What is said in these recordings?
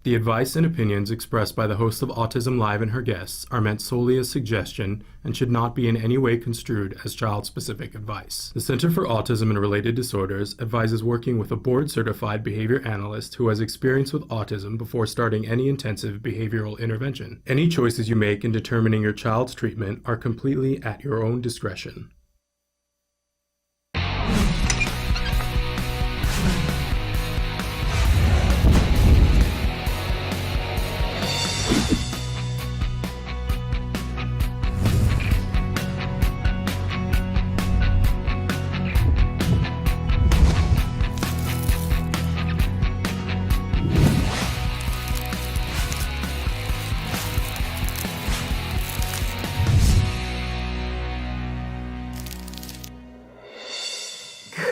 The advice and opinions expressed by the host of Autism Live and her guests are meant solely as suggestion and should not be in any way construed as child-specific advice. The Center for Autism and Related Disorders advises working with a board-certified behavior analyst who has experience with autism before starting any intensive behavioral intervention. Any choices you make in determining your child's treatment are completely at your own discretion.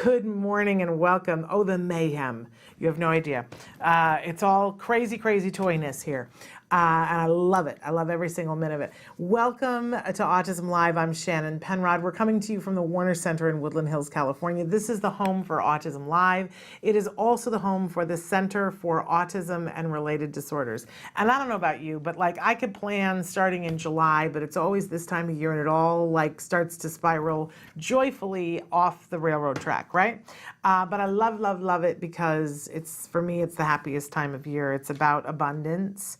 Good morning and welcome. Oh, the mayhem. You have no idea. It's all crazy, crazy toyness here. And I love it. I love every single minute of it. Welcome to Autism Live. I'm Shannon Penrod. We're coming to you from the Warner Center in Woodland Hills, California. This is the home for Autism Live. It is also the home for the Center for Autism and Related Disorders. And I don't know about you, but like I could plan starting in July, but it's always this time of year and it all like starts to spiral joyfully off the railroad track, right? But I love, love, love it because for me, it's the happiest time of year. It's about abundance.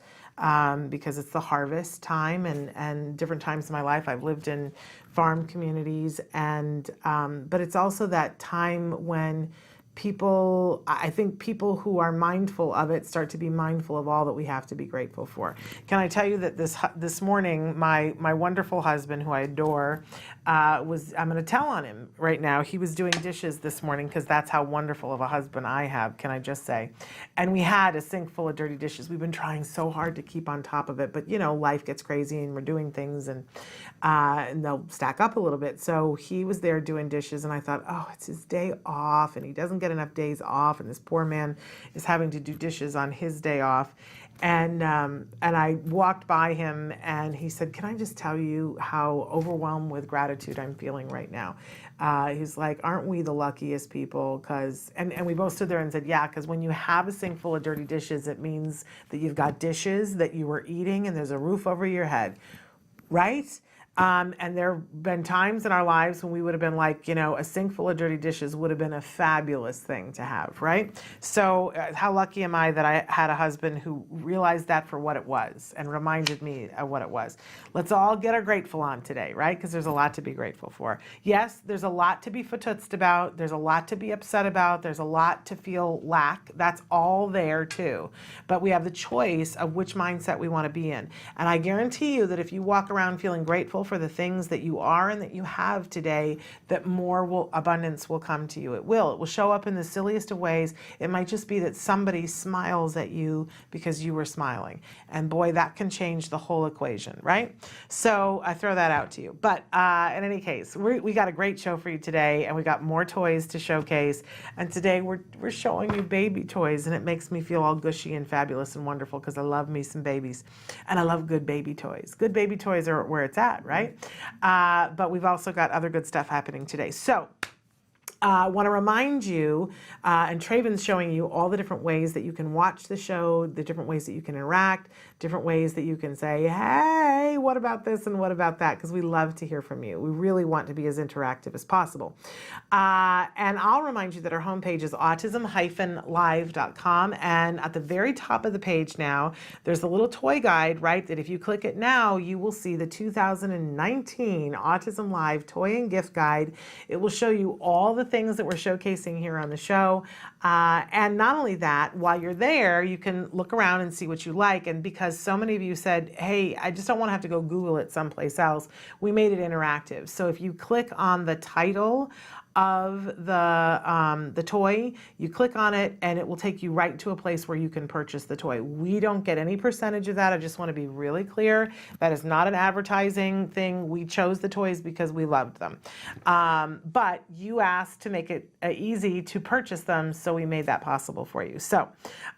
Because it's the harvest time and different times in my life. I've lived in farm communities but it's also that time when I think people who are mindful of it start to be mindful of all that we have to be grateful for. Can I tell you that this morning, my wonderful husband, who I adore, I'm going to tell on him right now. He was doing dishes this morning because that's how wonderful of a husband I have, can I just say. And we had a sink full of dirty dishes. We've been trying so hard to keep on top of it, but you know, life gets crazy and we're doing things and they'll stack up a little bit. So he was there doing dishes and I thought, oh, it's his day off and he doesn't get enough days off and this poor man is having to do dishes on his day off. And I walked by him and he said, can I just tell you how overwhelmed with gratitude I'm feeling right now? He's like, aren't we the luckiest people? And we both stood there and said, yeah, because when you have a sink full of dirty dishes, it means that you've got dishes that you were eating and there's a roof over your head, right? And there have been times in our lives when we would have been like, you know, a sink full of dirty dishes would have been a fabulous thing to have, right? So how lucky am I that I had a husband who realized that for what it was and reminded me of what it was. Let's all get our grateful on today, right? Because there's a lot to be grateful for. Yes, there's a lot to be fatutzed about. There's a lot to be upset about. There's a lot to feel lack. That's all there too. But we have the choice of which mindset we want to be in. And I guarantee you that if you walk around feeling grateful for the things that you are and that you have today, that abundance will come to you. It will show up in the silliest of ways. It might just be that somebody smiles at you because you were smiling. And boy, that can change the whole equation, right? So I throw that out to you. But in any case, we got a great show for you today and we got more toys to showcase. And today we're showing you baby toys and it makes me feel all gushy and fabulous and wonderful because I love me some babies and I love good baby toys. Good baby toys are where it's at, right? But we've also got other good stuff happening today. So I want to remind you, and Traven's showing you all the different ways that you can watch the show, the different ways that you can interact, different ways that you can say, hey, what about this and what about that? Because we love to hear from you. We really want to be as interactive as possible. And I'll remind you that our homepage is autism-live.com. And at the very top of the page now, there's a little toy guide, right? That if you click it now, you will see the 2019 Autism Live Toy and Gift Guide. It will show you all the things that we're showcasing here on the show. And not only that, while you're there, you can look around and see what you like. And because so many of you said, hey, I just don't want to have to go Google it someplace else, we made it interactive. So if you click on the title of the toy, you click on it and it will take you right to a place where you can purchase the toy. We don't get any percentage of that. I just want to be really clear. That is not an advertising thing. We chose the toys because we loved them. But you asked to make it easy to purchase them, so we made that possible for you. So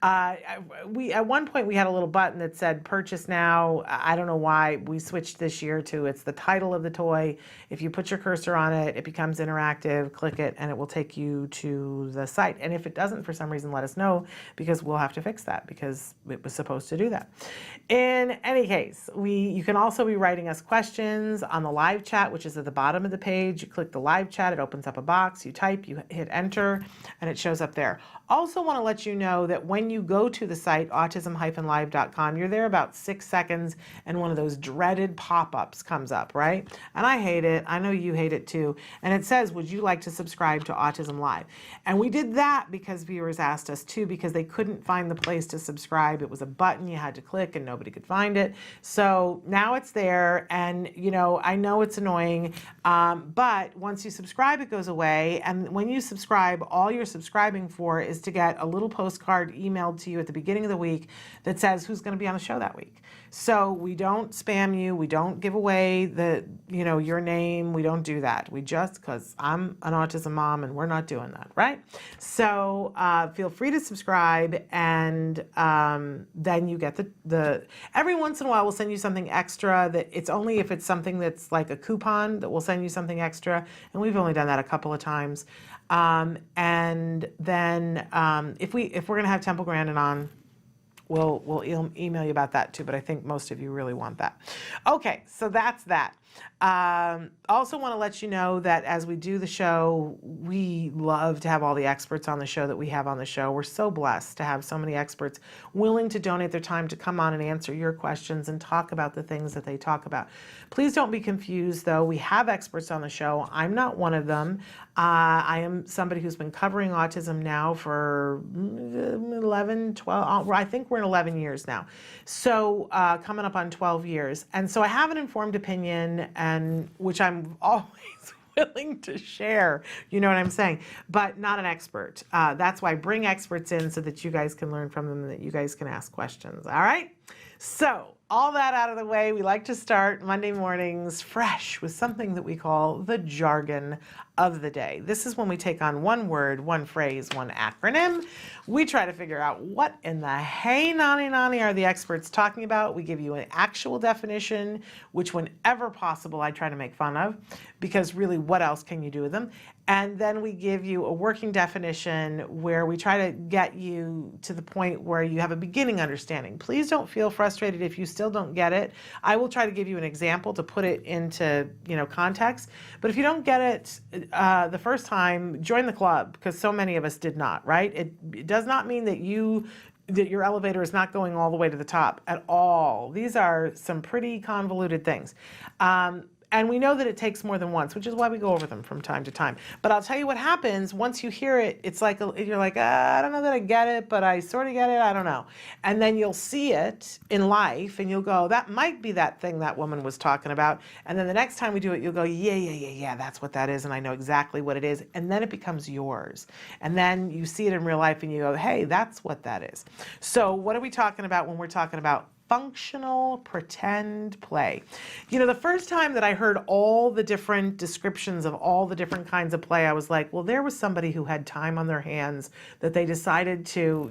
at one point we had a little button that said purchase now. I don't know why we switched this year to it's the title of the toy. If you put your cursor on it, it becomes interactive. and click it, and it will take you to the site. And if it doesn't for some reason, let us know, because we'll have to fix that, because it was supposed to do that. In any case, you can also be writing us questions on the live chat, which is at the bottom of the page. You click the live chat, it opens up a box, you type, you hit enter, and it shows up there. Also want to let you know that when you go to the site, autism-live.com, you're there about 6 seconds, and one of those dreaded pop-ups comes up, right? And I hate it. I know you hate it too. And it says, would you like to subscribe to Autism Live? And we did that because viewers asked us to, because they couldn't find the place to subscribe. It was a button you had to click and nobody could find it. So now it's there, and I know it's annoying, but once you subscribe, it goes away. And when you subscribe, all you're subscribing for is to get a little postcard emailed to you at the beginning of the week that says who's going to be on the show that week. So we don't spam you. We don't give away your name. We don't do that. We just, because I'm an autism mom and we're not doing that, right? So feel free to subscribe, and then you get the every once in a while we'll send you something extra. That it's only if it's something that's like a coupon that we'll send you something extra, and we've only done that a couple of times. And then if we're going to have Temple Grandin on, we'll email you about that too, but I think most of you really want that. Okay, so that's that. Also want to let you know that as we do the show, we love to have all the experts on the show that we have on the show. We're so blessed to have so many experts willing to donate their time to come on and answer your questions and talk about the things that they talk about. Please don't be confused, though. We have experts on the show. I'm not one of them. I am somebody who's been covering autism now for 11, 12, I think we're in 11 years now. So coming up on 12 years. And so I have an informed opinion, and which I'm always willing to share, you know what I'm saying, but not an expert. That's why I bring experts in, so that you guys can learn from them and that you guys can ask questions. All right? So all that out of the way, we like to start Monday mornings fresh with something that we call the jargon of the day. This is when we take on one word, one phrase, one acronym. We try to figure out what in the hey nani are the experts talking about. We give you an actual definition, which whenever possible I try to make fun of, because really what else can you do with them? And then we give you a working definition where we try to get you to the point where you have a beginning understanding. Please don't feel frustrated if you still don't get it. I will try to give you an example to put it into context. But if you don't get it the first time, join the club, because so many of us did not, right? It does not mean that your elevator is not going all the way to the top at all. These are some pretty convoluted things. And we know that it takes more than once, which is why we go over them from time to time. But I'll tell you what happens once you hear it. It's like you're like, I don't know that I get it, but I sort of get it. I don't know. And then you'll see it in life, and you'll go, that might be that thing that woman was talking about. And then the next time we do it, you'll go, yeah, that's what that is, and I know exactly what it is. And then it becomes yours. And then you see it in real life, and you go, hey, that's what that is. So what are we talking about when we're talking about functional pretend play? The first time that I heard all the different descriptions of all the different kinds of play, I was like, well, there was somebody who had time on their hands that they decided to,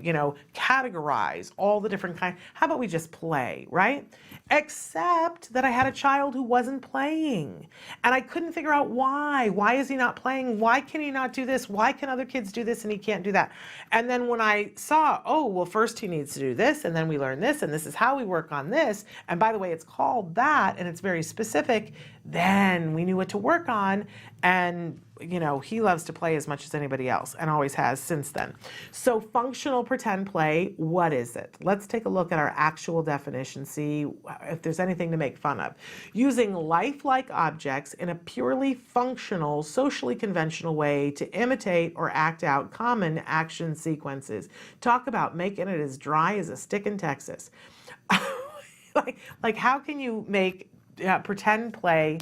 categorize all the different kinds. How about we just play, right? Except that I had a child who wasn't playing, and I couldn't figure out why. Why is he not playing? Why can he not do this? Why can other kids do this and he can't do that? And then when I saw, oh, well, first he needs to do this, and then we learn this, and this is how we work on this. And by the way, it's called that, and it's very specific. Then we knew what to work on, and he loves to play as much as anybody else, and always has since then. So functional pretend play, what is it? Let's take a look at our actual definition, see if there's anything to make fun of. Using lifelike objects in a purely functional, socially conventional way to imitate or act out common action sequences. Talk about making it as dry as a stick in Texas. like how can you make pretend play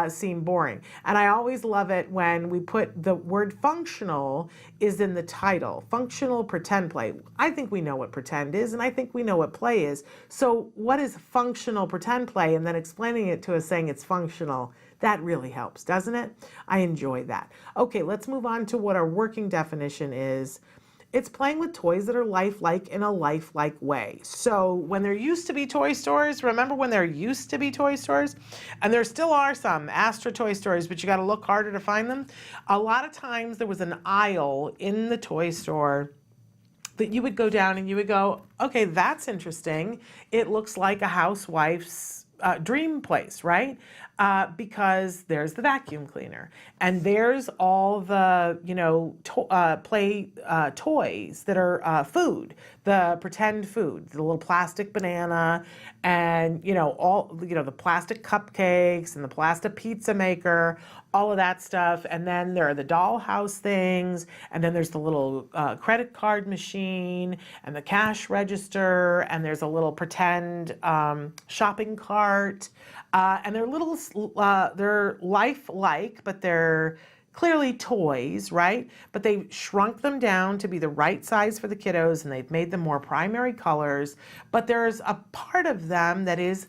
seem boring? And I always love it when we put the word functional is in the title. Functional pretend play. I think we know what pretend is, and I think we know what play is. So what is functional pretend play? And then explaining it to us saying it's functional. That really helps, doesn't it? I enjoy that. Okay, let's move on to what our working definition is. It's playing with toys that are lifelike in a lifelike way. So when there used to be toy stores, remember when there used to be toy stores? And there still are some Astra toy stores, but you got to look harder to find them. A lot of times there was an aisle in the toy store that you would go down and you would go, okay, that's interesting. It looks like a housewife's dream place, right? Because there's the vacuum cleaner and there's all the, play toys that are food, the pretend food, the little plastic banana and, the plastic cupcakes and the plastic pizza maker, all of that stuff. And then there are the dollhouse things. And then there's the little credit card machine and the cash register. And there's a little pretend shopping cart. And they're little, they're lifelike, but they're clearly toys, right? But they shrunk them down to be the right size for the kiddos and they've made them more primary colors. But there's a part of them that is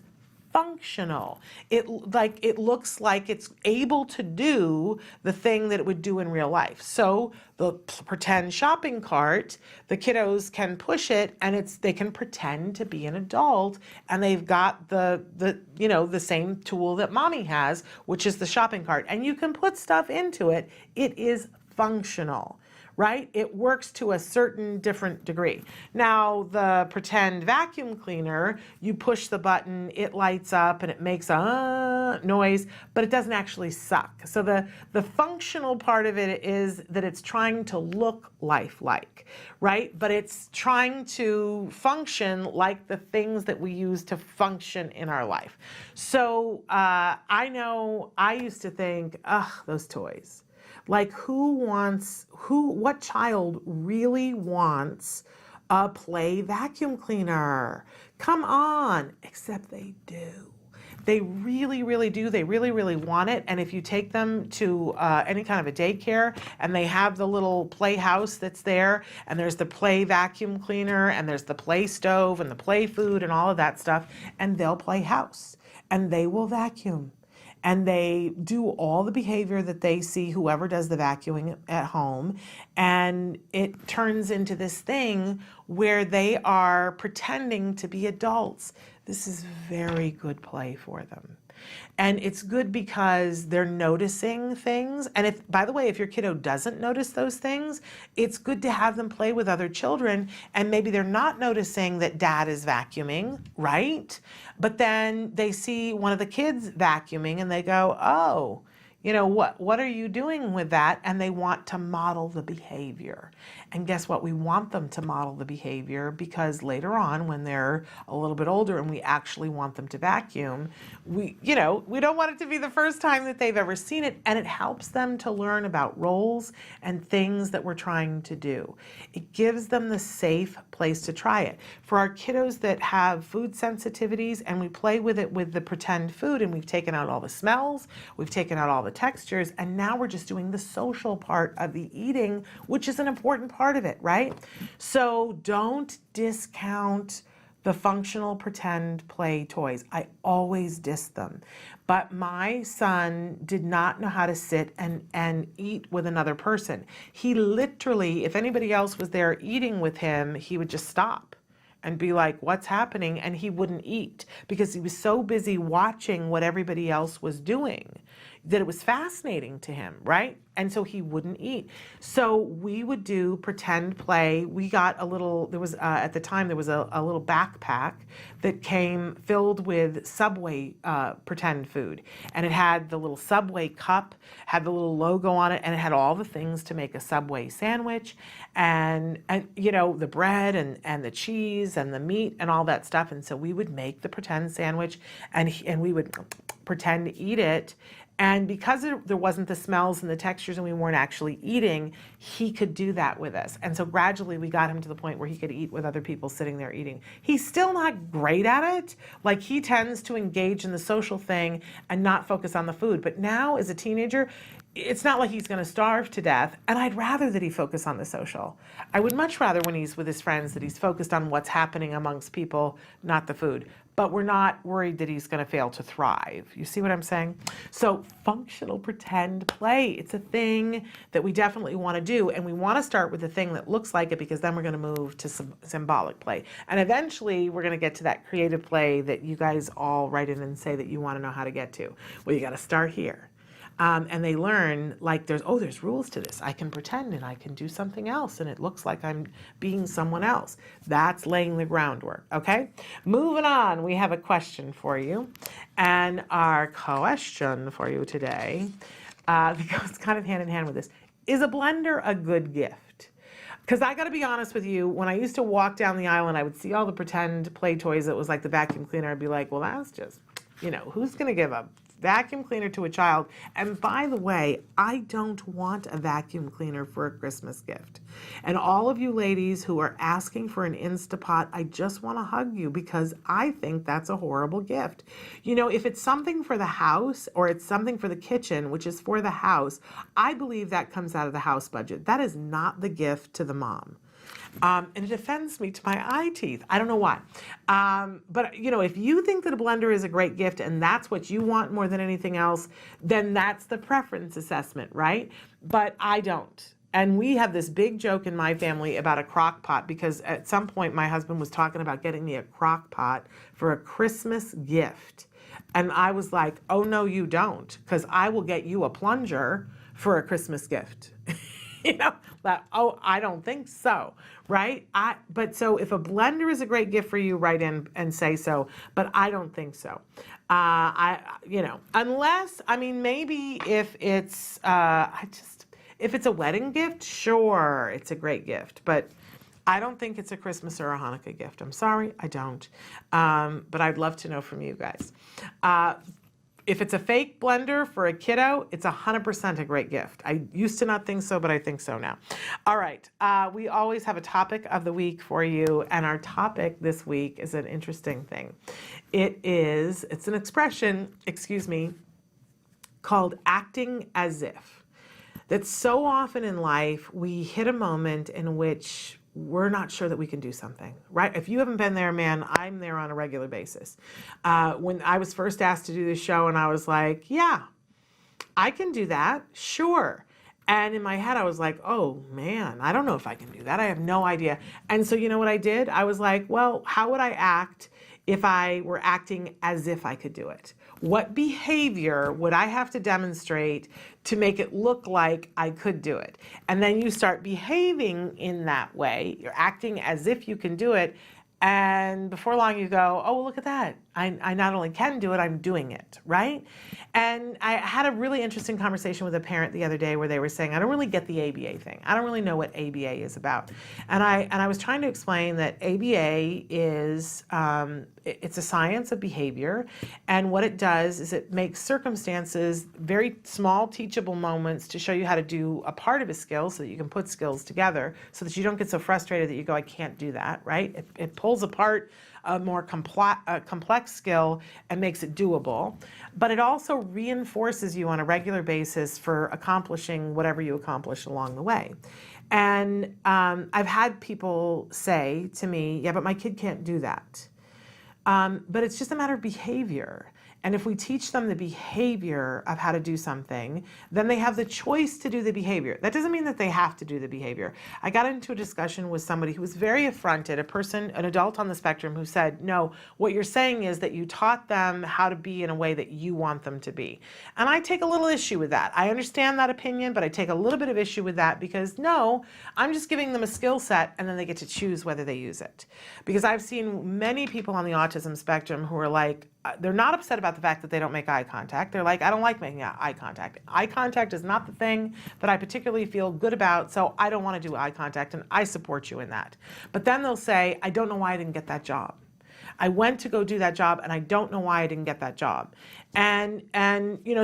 functional. It looks like it's able to do the thing that it would do in real life. So the pretend shopping cart, the kiddos can push it and they can pretend to be an adult and they've got the same tool that mommy has, which is the shopping cart. And you can put stuff into it. It is functional. Right? It works to a certain different degree. Now, the pretend vacuum cleaner, you push the button, it lights up and it makes a noise, but it doesn't actually suck. So the functional part of it is that it's trying to look lifelike, right? But it's trying to function like the things that we use to function in our life. So I know I used to think, those toys. Like what child really wants a play vacuum cleaner? Come on, except they do. They really, really do. They really, really want it. And if you take them to any kind of a daycare and they have the little playhouse that's there and there's the play vacuum cleaner and there's the play stove and the play food and all of that stuff, and they'll play house and they will vacuum. And they do all the behavior that they see whoever does the vacuuming at home. And it turns into this thing where they are pretending to be adults. This is very good play for them. And it's good because they're noticing things. And by the way, if your kiddo doesn't notice those things, it's good to have them play with other children. And maybe they're not noticing that dad is vacuuming, right? But then they see one of the kids vacuuming and they go, oh, what are you doing with that? And they want to model the behavior. And guess what? We want them to model the behavior because later on when they're a little bit older and we actually want them to vacuum, we don't want it to be the first time that they've ever seen it. And it helps them to learn about roles and things that we're trying to do. It gives them the safe place to try it. For our kiddos that have food sensitivities and we play with it with the pretend food and we've taken out all the smells, we've taken out all the textures, and now we're just doing the social part of the eating, which is an important part of it, right? So don't discount the functional pretend play toys. I always diss them. But my son did not know how to sit and eat with another person. He literally, if anybody else was there eating with him, he would just stop and be like, what's happening? And he wouldn't eat because he was so busy watching what everybody else was doing that it was fascinating to him, right? And so he wouldn't eat. So we would do pretend play. We got a little, there was, at the time, there was a little backpack that came filled with Subway pretend food. And it had the little Subway cup, had the little logo on it, and it had all the things to make a Subway sandwich, and the bread and the cheese and the meat and all that stuff. And so we would make the pretend sandwich and we would pretend to eat it. And because there wasn't the smells and the textures and we weren't actually eating, he could do that with us. And so gradually we got him to the point where he could eat with other people sitting there eating. He's still not great at it. Like, he tends to engage in the social thing and not focus on the food. But now as a teenager, it's not like he's going to starve to death. And I'd rather that he focus on the social. I would much rather when he's with his friends that he's focused on what's happening amongst people, not the food. But we're not worried that he's going to fail to thrive. You see what I'm saying? So functional pretend play, it's a thing that we definitely want to do. And we want to start with the thing that looks like it, because then we're going to move to symbolic play. And eventually we're going to get to that creative play that you guys all write in and say that you want to know how to get to. Well, you got to start here. And they learn, like, there's rules to this. I can pretend and I can do something else and it looks like I'm being someone else. That's laying the groundwork, okay? Moving on, we have a question for you. And our question for you today, that goes kind of hand in hand with this, is a blender a good gift? Because I got to be honest with you, when I used to walk down the aisle and I would see all the pretend play toys that was like the vacuum cleaner, I'd be like, well, that's just, who's going to give a vacuum cleaner to a child? And by the way, I don't want a vacuum cleaner for a Christmas gift. And all of you ladies who are asking for an Instapot, I just want to hug you, because I think that's a horrible gift. If it's something for the house or it's something for the kitchen, which is for the house, I believe that comes out of the house budget. That is not the gift to the mom. And it offends me to my eye teeth. I don't know why. But, if you think that a blender is a great gift and that's what you want more than anything else, then that's the preference assessment, right? But I don't. And we have this big joke in my family about a crock pot, because at some point my husband was talking about getting me a crock pot for a Christmas gift. And I was like, oh, no, you don't, because I will get you a plunger for a Christmas gift. I don't think so, right? But so if a blender is a great gift for you, write in and say so, but I don't think so. Unless, maybe if it's, if it's a wedding gift, sure, it's a great gift, but I don't think it's a Christmas or a Hanukkah gift. I'm sorry, I don't. But I'd love to know from you guys. If it's a fake blender for a kiddo, it's 100% a great gift. I used to not think so, but I think so now. All right, we always have a topic of the week for you, and our topic this week is an interesting thing. It's an expression, called acting as if. That so often in life, we hit a moment in which we're not sure that we can do something, right? If you haven't been there, man, I'm there on a regular basis. When I was first asked to do this show, and I was like, yeah, I can do that, sure. And in my head, I was like, oh man, I don't know if I can do that. I have no idea. And so you know what I did? I was like, well, how would I act if I were acting as if I could do it? What behavior would I have to demonstrate to make it look like I could do it? And then you start behaving in that way. You're acting as if you can do it. And before long you go, oh, look at that. I not only can do it, I'm doing it, right? And I had a really interesting conversation with a parent the other day where they were saying, I don't really get the ABA thing. I don't really know what ABA is about. And I was trying to explain that ABA is, it's a science of behavior. And what it does is it makes circumstances, very small teachable moments, to show you how to do a part of a skill so that you can put skills together so that you don't get so frustrated that you go, I can't do that, right? It pulls apart a more complex skill and makes it doable. But it also reinforces you on a regular basis for accomplishing whatever you accomplish along the way. And I've had people say to me, yeah, but my kid can't do that. But it's just a matter of behavior. And if we teach them the behavior of how to do something, then they have the choice to do the behavior. That doesn't mean that they have to do the behavior. I got into a discussion with somebody who was very affronted, an adult on the spectrum, who said, no, what you're saying is that you taught them how to be in a way that you want them to be. And I take a little issue with that. I understand that opinion, but I take a little bit of issue with that because no, I'm just giving them a skill set and then they get to choose whether they use it. Because I've seen many people on the autism spectrum who are like, they're not upset about the fact that they don't make eye contact. They're like, I don't like making eye contact. Eye contact is not the thing that I particularly feel good about, so I don't want to do eye contact, and I support you in that. But then they'll say, I don't know why I didn't get that job. I went to go do that job, and I don't know why I didn't get that job. And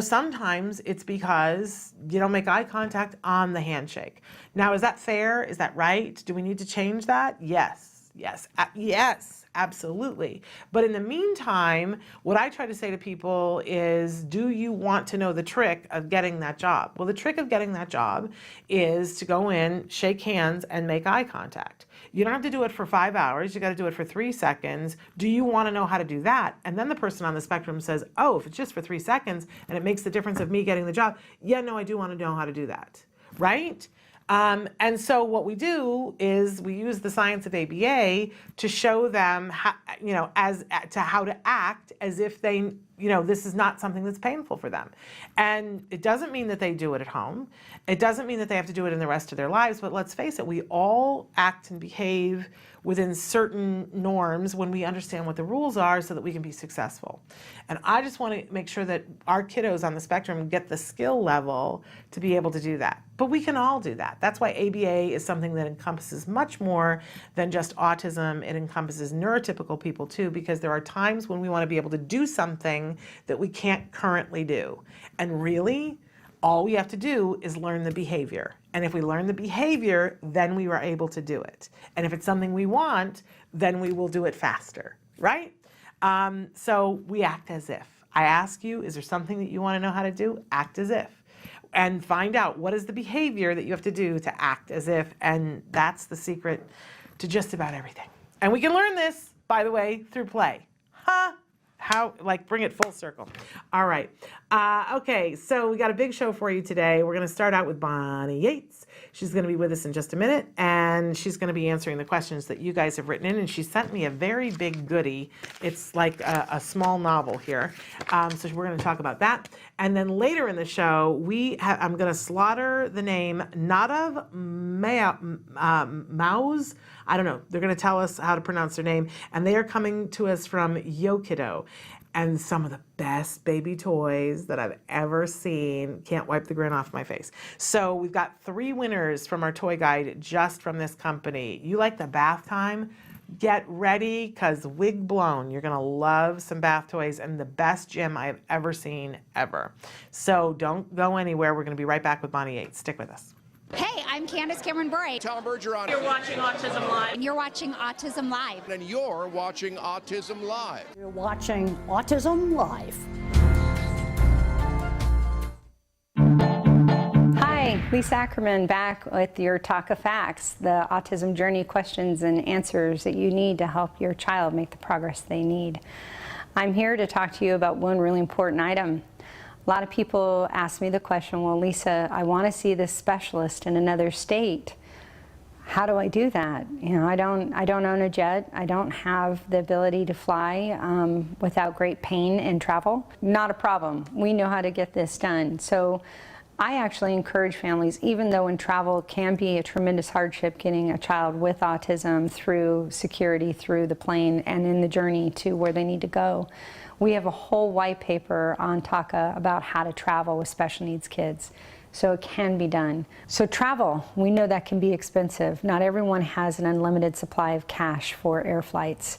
sometimes it's because you don't make eye contact on the handshake. Now, is that fair? Is that right? Do we need to change that? Yes. Yes, yes, absolutely. But in the meantime, what I try to say to people is, do you want to know the trick of getting that job? Well, the trick of getting that job is to go in, shake hands, and make eye contact. You don't have to do it for 5 hours. You got to do it for 3 seconds. Do you want to know how to do that? And then the person on the spectrum says, oh, if it's just for 3 seconds and it makes the difference of me getting the job, yeah, no, I do want to know how to do that, right? And so what we do is we use the science of ABA to show them how, as to how to act as if they, this is not something that's painful for them. And it doesn't mean that they do it at home. It doesn't mean that they have to do it in the rest of their lives. But let's face it, we all act and behave within certain norms when we understand what the rules are so that we can be successful. And I just want to make sure that our kiddos on the spectrum get the skill level to be able to do that. But we can all do that. That's why ABA is something that encompasses much more than just autism. It encompasses neurotypical people too, because there are times when we want to be able to do something that we can't currently do. And really, all we have to do is learn the behavior. And if we learn the behavior, then we are able to do it. And if it's something we want, then we will do it faster, right? So we act as if. I ask you, is there something that you want to know how to do? Act as if. And find out what is the behavior that you have to do to act as if. And that's the secret to just about everything. And we can learn this, by the way, through play. Huh? How, bring it full circle. All right. Okay, so we got a big show for you today. We're going to start out with Bonnie Yates. She's going to be with us in just a minute, and she's going to be answering the questions that you guys have written in, and she sent me a very big goodie. It's like a small novel here. So we're going to talk about that. And then later in the show, I'm going to slaughter the name Nadav Mauz. I don't know. They're going to tell us how to pronounce their name. And they are coming to us from Yookido. And some of the best baby toys that I've ever seen. Can't wipe the grin off my face. So we've got 3 winners from our toy guide just from this company. You like the bath time? Get ready, because wig blown. You're going to love some bath toys and the best gym I've ever seen ever. So don't go anywhere. We're going to be right back with Bonnie Yates. Stick with us. Hey, I'm Candace Cameron Bray. Tom Bergeron. You're watching Autism Live. And you're watching Autism Live. And you're watching Autism Live. You're watching Autism Live. Hi, Lisa Ackerman back with your Talk of Facts, the autism journey questions and answers that you need to help your child make the progress they need. I'm here to talk to you about one really important item. A lot of people ask me the question, well, Lisa, I want to see this specialist in another state. How do I do that? I don't own a jet. I don't have the ability to fly without great pain and travel. Not a problem. We know how to get this done. So I actually encourage families, even though in travel can be a tremendous hardship, getting a child with autism through security, through the plane, and in the journey to where they need to go. We have a whole white paper on TACA about how to travel with special needs kids. So it can be done. So travel, we know that can be expensive. Not everyone has an unlimited supply of cash for air flights.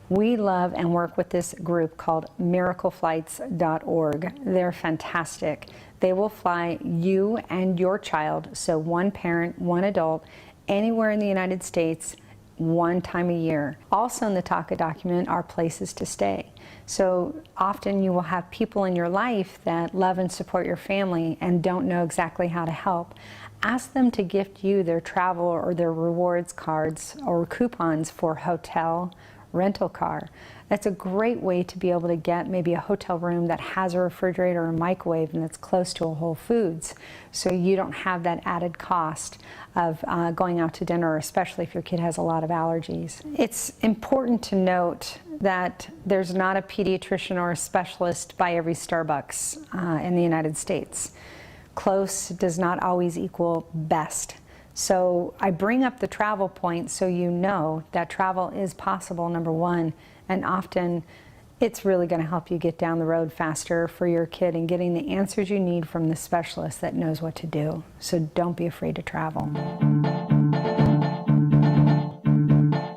We love and work with this group called miracleflights.org. They're fantastic. They will fly you and your child, so one parent, one adult, anywhere in the United States, one time a year. Also in the TACA document are places to stay. So often you will have people in your life that love and support your family and don't know exactly how to help. Ask them to gift you their travel or their rewards cards or coupons for hotel, rental car. That's a great way to be able to get maybe a hotel room that has a refrigerator or a microwave and that's close to a Whole Foods, so you don't have that added cost of going out to dinner, especially if your kid has a lot of allergies. It's important to note that there's not a pediatrician or a specialist by every Starbucks in the United States. Close does not always equal best. So I bring up the travel point so you know that travel is possible, number one, and often it's really going to help you get down the road faster for your kid and getting the answers you need from the specialist that knows what to do. So don't be afraid to travel.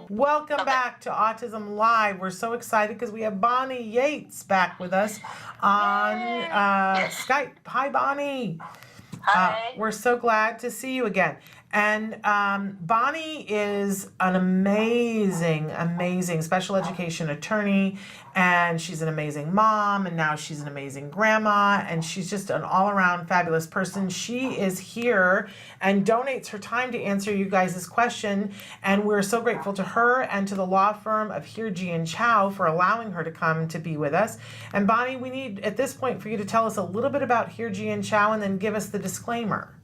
Welcome back to Autism Live. We're so excited because we have Bonnie Yates back with us on Skype. Hi, Bonnie. Hi. We're so glad to see you again. And Bonnie is an amazing, amazing special education attorney, and she's an amazing mom, and now she's an amazing grandma, and she's just an all-around fabulous person. She is here and donates her time to answer you guys' question, and we're so grateful to her and to the law firm of Heerji & Chow for allowing her to come to be with us. And Bonnie, we need at this point for you to tell us a little bit about Heerji & Chow and then give us the disclaimer.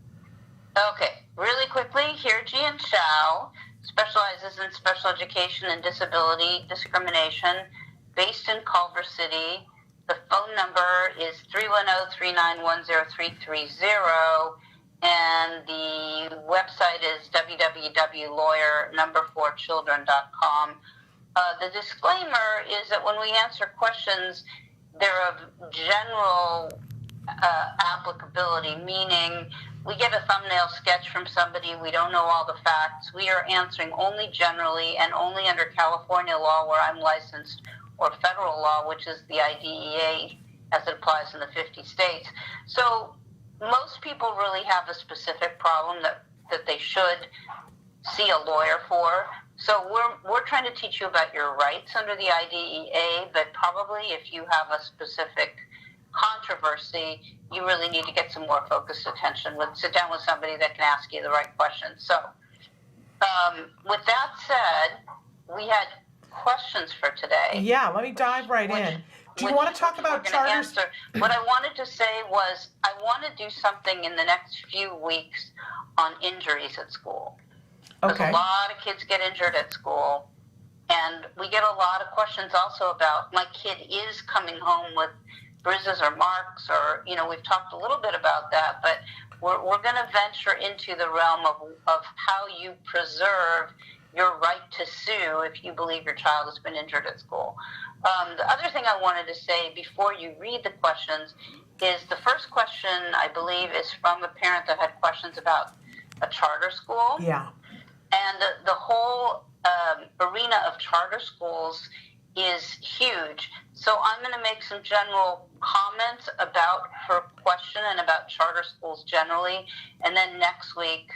Okay. Really quickly, Heerji & Chow specializes in special education and disability discrimination based in Culver City. The phone number is 310-391-0330, and the website is www.lawyer4children.com. The disclaimer is that when we answer questions, they're of general applicability, meaning we get a thumbnail sketch from somebody, we don't know all the facts. We are answering only generally and only under California law where I'm licensed, or federal law, which is the IDEA as it applies in the 50 states. So most people really have a specific problem that they should see a lawyer for. So we're trying to teach you about your rights under the IDEA, but probably if you have a specific controversy, you really need to get some more focused attention. Sit down with somebody that can ask you the right questions. So with that said, we had questions for today. Yeah, let me dive right in. Do you want to talk about charters? What I wanted to say was I want to do something in the next few weeks on injuries at school. Because Okay. a lot of kids get injured at school, and we get a lot of questions also about my kid is coming home with bruises or marks, or, we've talked a little bit about that, but we're going to venture into the realm of how you preserve your right to sue if you believe your child has been injured at school. The other thing I wanted to say before you read the questions is the first question, I believe, is from a parent that had questions about a charter school. Yeah. And the whole arena of charter schools is huge. So I'm going to make some general comments about her question and about charter schools generally. And then next week,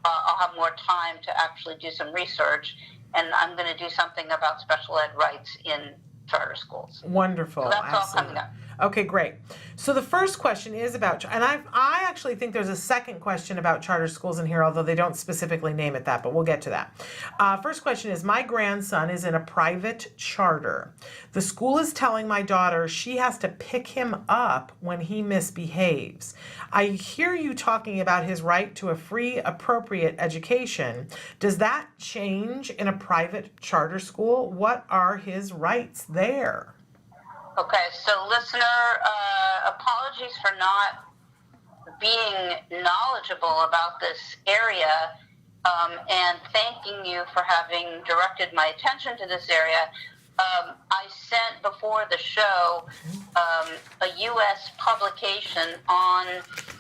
I'll have more time to actually do some research. And I'm going to do something about special ed rights in charter schools. Wonderful. So that's Absolutely. all coming up. Okay, great. So the first question is about, and I actually think there's a second question about charter schools in here, although they don't specifically name it that, but we'll get to that. First question is, my grandson is in a private charter. The school is telling my daughter she has to pick him up when he misbehaves. I hear you talking about his right to a free, appropriate education. Does that change in a private charter school? What are his rights there? Okay, so listener, apologies for not being knowledgeable about this area, and thanking you for having directed my attention to this area. I sent before the show a U.S. publication on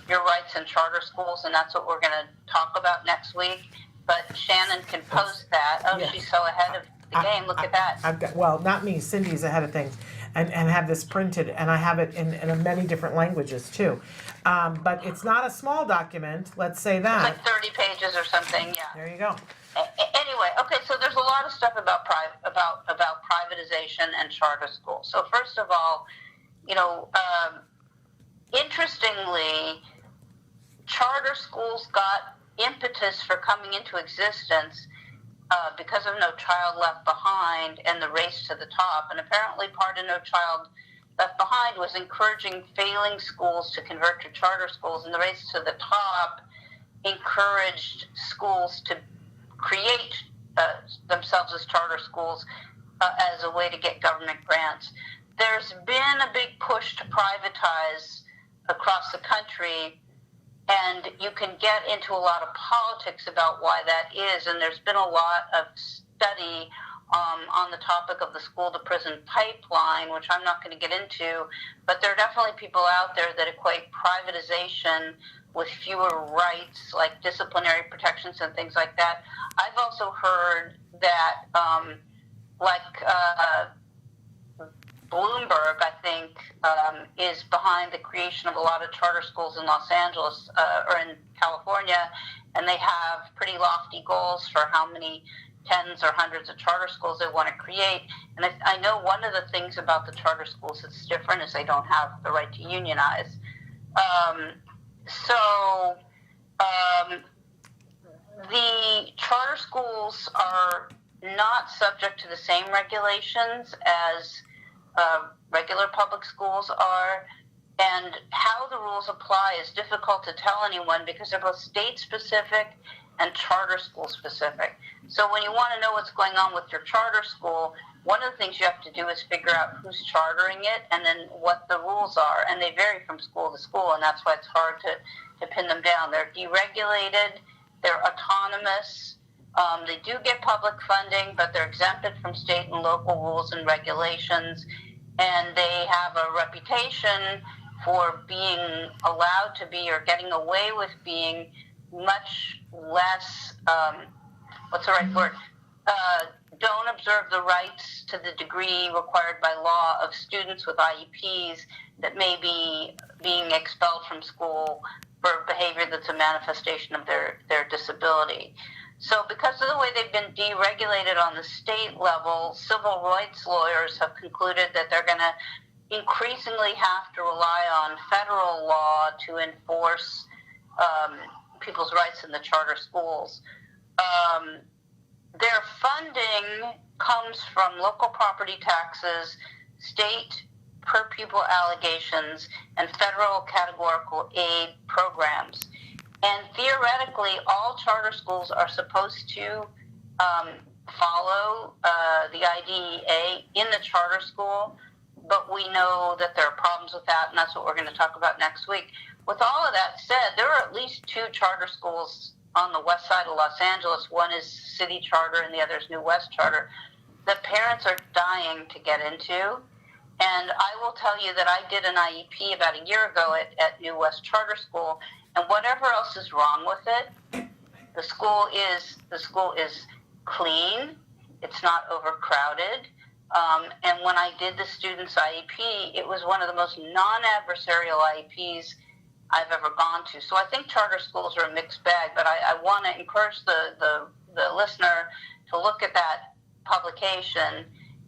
your rights in charter schools, and that's what we're going to talk about next week. But Shannon can post that. Oh, Yes. She's so ahead of the game. Look at that. I've got, well, not me, Cindy's ahead of things, and have this printed, and I have it in many different languages too. But it's not a small document, let's say It's that. like 30 pages or something, yeah. There you go. Anyway, okay, so there's a lot of stuff about privatization and charter schools. So first of all, interestingly, charter schools got impetus for coming into existence because of No Child Left Behind and the race to the top. And apparently part of No Child Left Behind was encouraging failing schools to convert to charter schools, and the race to the top encouraged schools to create themselves as charter schools as a way to get government grants. There's been a big push to privatize across the country, and you can get into a lot of politics about why that is, and there's been a lot of study on the topic of the school-to-prison pipeline, which I'm not going to get into, but there are definitely people out there that equate privatization with fewer rights, like disciplinary protections and things like that. I've also heard that, Bloomberg, I think, is behind the creation of a lot of charter schools in Los Angeles or in California, and they have pretty lofty goals for how many tens or hundreds of charter schools they want to create. And I know one of the things about the charter schools that's different is they don't have the right to unionize. The charter schools are not subject to the same regulations as regular public schools are, and how the rules apply is difficult to tell anyone because they're both state-specific and charter school-specific. So when you want to know what's going on with your charter school, one of the things you have to do is figure out who's chartering it and then what the rules are, and they vary from school to school, and that's why it's hard to pin them down. They're deregulated, they're autonomous, they do get public funding, but they're exempted from state and local rules and regulations, and they have a reputation for being allowed to be or getting away with being much less, what's the right word? Don't observe the rights to the degree required by law of students with IEPs that may be being expelled from school for behavior that's a manifestation of their disability. So because of the way they've been deregulated on the state level, civil rights lawyers have concluded that they're going to increasingly have to rely on federal law to enforce people's rights in the charter schools. Their funding comes from local property taxes, state per pupil allegations, and federal categorical aid programs. And theoretically, all charter schools are supposed to follow the IDEA in the charter school, but we know that there are problems with that, and that's what we're going to talk about next week. With all of that said, there are at least 2 charter schools on the west side of Los Angeles. One is City Charter and the other is New West Charter that parents are dying to get into. And I will tell you that I did an IEP about a year ago at New West Charter School, and whatever else is wrong with it, the school is clean, it's not overcrowded, and when I did the student's IEP, it was one of the most non-adversarial IEPs I've ever gone to. So I think charter schools are a mixed bag, but I want to encourage the listener to look at that publication,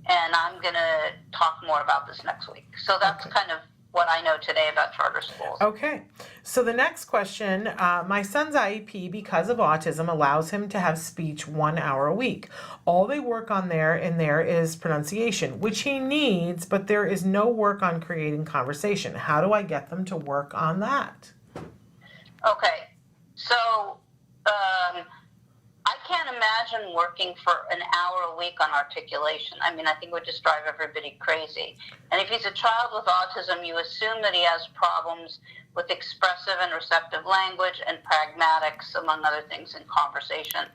and I'm going to talk more about this next week. So that's kind of what I know today about charter schools. Okay. So the next question, my son's IEP, because of autism, allows him to have speech 1 hour a week. All they work on there is pronunciation, which he needs, but there is no work on creating conversation. How do I get them to work on that? Okay. So I can't imagine working for an hour a week on articulation. I mean, I think it would just drive everybody crazy. And if he's a child with autism, you assume that he has problems with expressive and receptive language and pragmatics, among other things, in conversation.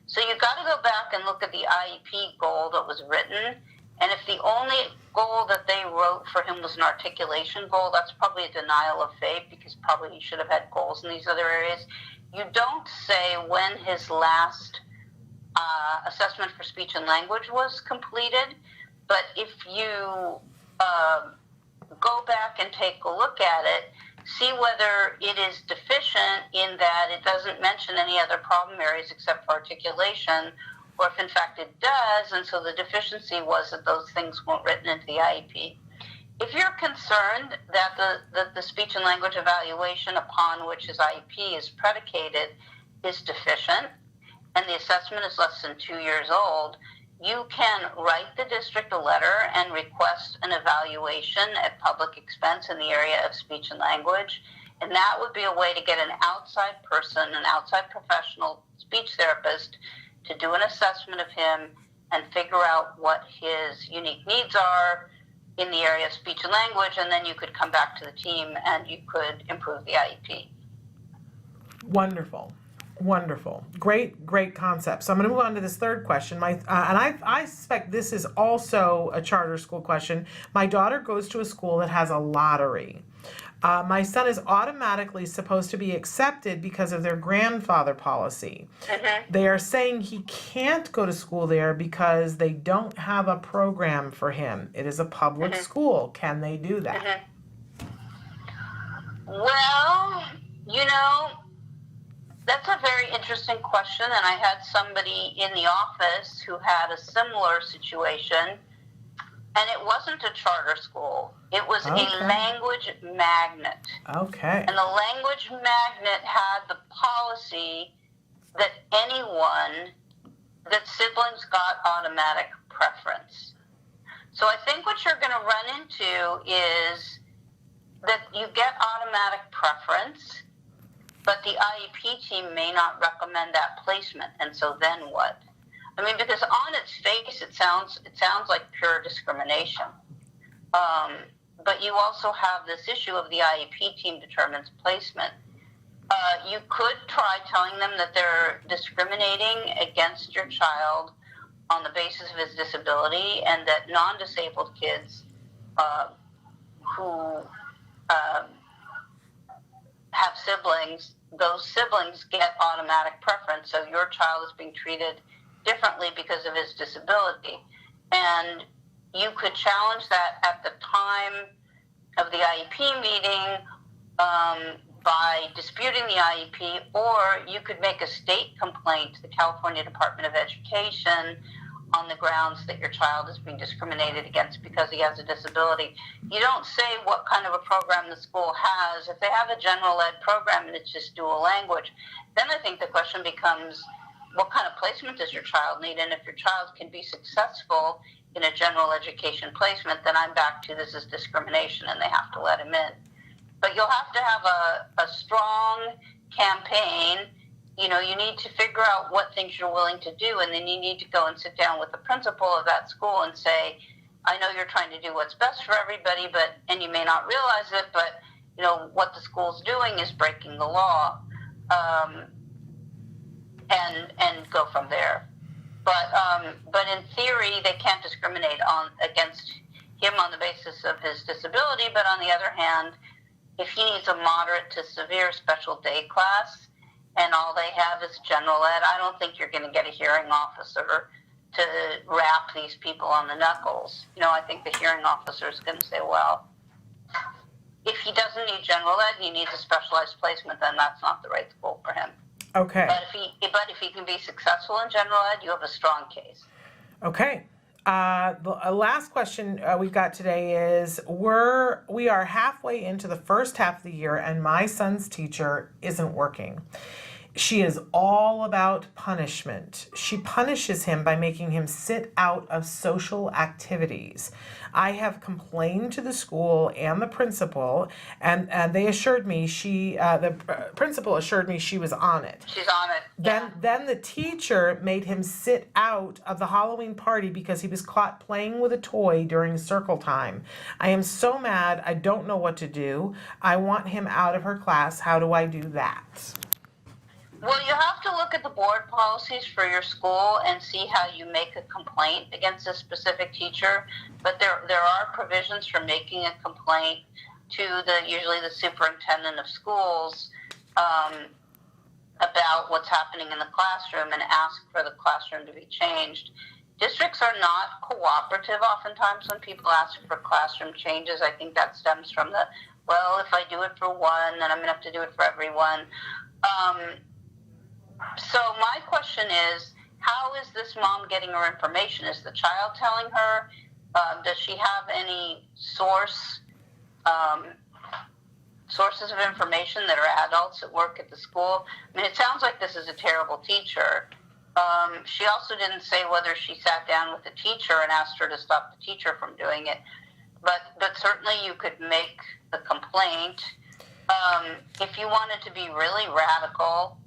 So you've got to go back and look at the IEP goal that was written. And if the only goal that they wrote for him was an articulation goal, that's probably a denial of faith, because probably he should have had goals in these other areas. You don't say when his last assessment for speech and language was completed, but if you go back and take a look at it, see whether it is deficient in that it doesn't mention any other problem areas except for articulation, or if in fact it does, and so the deficiency was that those things weren't written into the IEP. If you're concerned that the speech and language evaluation upon which his IEP is predicated is deficient, and the assessment is less than 2 years old, you can write the district a letter and request an evaluation at public expense in the area of speech and language. And that would be a way to get an outside person, an outside professional speech therapist, to do an assessment of him and figure out what his unique needs are in the area of speech and language, and then you could come back to the team and you could improve the IEP. Wonderful. Wonderful. Great concept. So I'm going to move on to this third question. I suspect this is also a charter school question. My daughter goes to a school that has a lottery. My son is automatically supposed to be accepted because of their grandfather policy. They are saying he can't go to school there because they don't have a program for him. It is a public school. Can they do that? Well, you know, that's a very interesting question, and I had somebody in the office who had a similar situation, and it wasn't a charter school. It was a language magnet. Okay. And the language magnet had the policy that that siblings got automatic preference. So I think what you're going to run into is that you get automatic preference, but the IEP team may not recommend that placement. And so then what? I mean, because on its face, it sounds like pure discrimination. But you also have this issue of the IEP team determines placement. You could try telling them that they're discriminating against your child on the basis of his disability, and that non-disabled kids who have siblings, those siblings get automatic preference. So your child is being treated differently because of his disability. And you could challenge that at the time of the IEP meeting by disputing the IEP, or you could make a state complaint to the California Department of Education on the grounds that your child is being discriminated against because he has a disability. You don't say what kind of a program the school has. If they have a general ed program and it's just dual language, then I think the question becomes, what kind of placement does your child need? And if your child can be successful in a general education placement, then I'm back to this is discrimination and they have to let him in. But you'll have to have a strong campaign. You know, you need to figure out what things you're willing to do, and then you need to go and sit down with the principal of that school and say, I know you're trying to do what's best for everybody, and you may not realize it, but, you know, what the school's doing is breaking the law, and go from there. But in theory, they can't discriminate against him on the basis of his disability, but on the other hand, if he needs a moderate to severe special day class, and all they have is general ed, I don't think you're going to get a hearing officer to rap these people on the knuckles. You know, I think the hearing officer is going to say, well, if he doesn't need general ed, he needs a specialized placement, then that's not the right school for him. Okay. But if he can be successful in general ed, you have a strong case. Okay. The last question we've got today is, we are halfway into the first half of the year and my son's teacher isn't working. She is all about punishment. She punishes him by making him sit out of social activities. I have complained to the school and the principal, and they assured me the principal assured me she was on it. She's on it. Then the teacher made him sit out of the Halloween party because he was caught playing with a toy during circle time. I am so mad. I don't know what to do. I want him out of her class. How do I do that? Well, you have to look at the board policies for your school and see how you make a complaint against a specific teacher. But there are provisions for making a complaint to usually the superintendent of schools about what's happening in the classroom and ask for the classroom to be changed. Districts are not cooperative oftentimes when people ask for classroom changes. I think that stems from well, if I do it for one, then I'm going to have to do it for everyone. So my question is, how is this mom getting her information? Is the child telling her? Does she have any sources of information that are adults that work at the school? I mean, it sounds like this is a terrible teacher. She also didn't say whether she sat down with the teacher and asked her to stop the teacher from doing it. But certainly you could make a complaint. If you wanted to be really radical,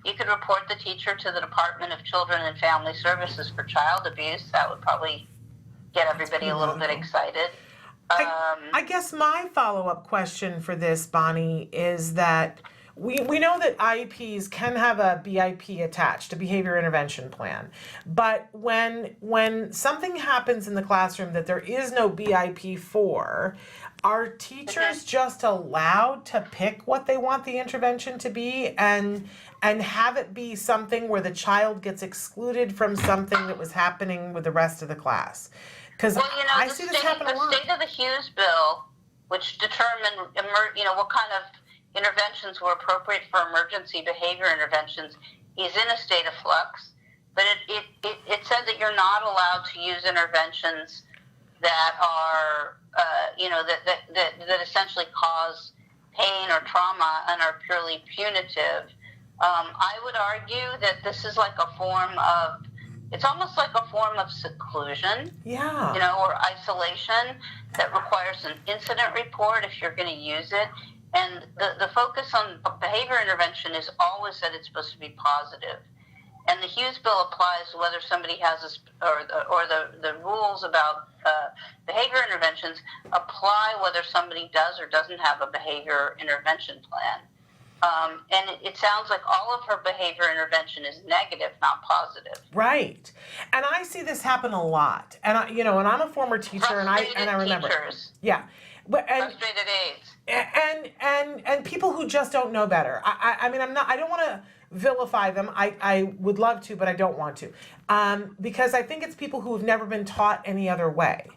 you could report the teacher to the Department of Children and Family Services for child abuse. That would probably get everybody a little bit excited. I guess my follow-up question for this, Bonnie, is that we know that IEPs can have a BIP attached, a behavior intervention plan. But when something happens in the classroom that there is no BIP for, Are teachers just allowed to pick what they want the intervention to be and have it be something where the child gets excluded from something that was happening with the rest of the class? Because Well, I see this happen a lot. The state of the Hughes bill, which determined, what kind of interventions were appropriate for emergency behavior interventions, is in a state of flux. But it said that you're not allowed to use interventions that are, that essentially cause pain or trauma and are purely punitive. I would argue that this is like a form of, it's almost like a form of seclusion, Yeah. or isolation that requires an incident report if you're going to use it. And the focus on behavior intervention is always that it's supposed to be positive. And the Hughes bill applies whether somebody has the rules about behavior interventions apply whether somebody does or doesn't have a behavior intervention plan. And it sounds like all of her behavior intervention is negative, not positive. Right. And I see this happen a lot. And I'm a former teacher, and I remember. Teachers, Yeah. But frustrated aides. And people who just don't know better. I mean, I don't want to vilify them. I would love to, but I don't want to. Because I think it's people who have never been taught any other way.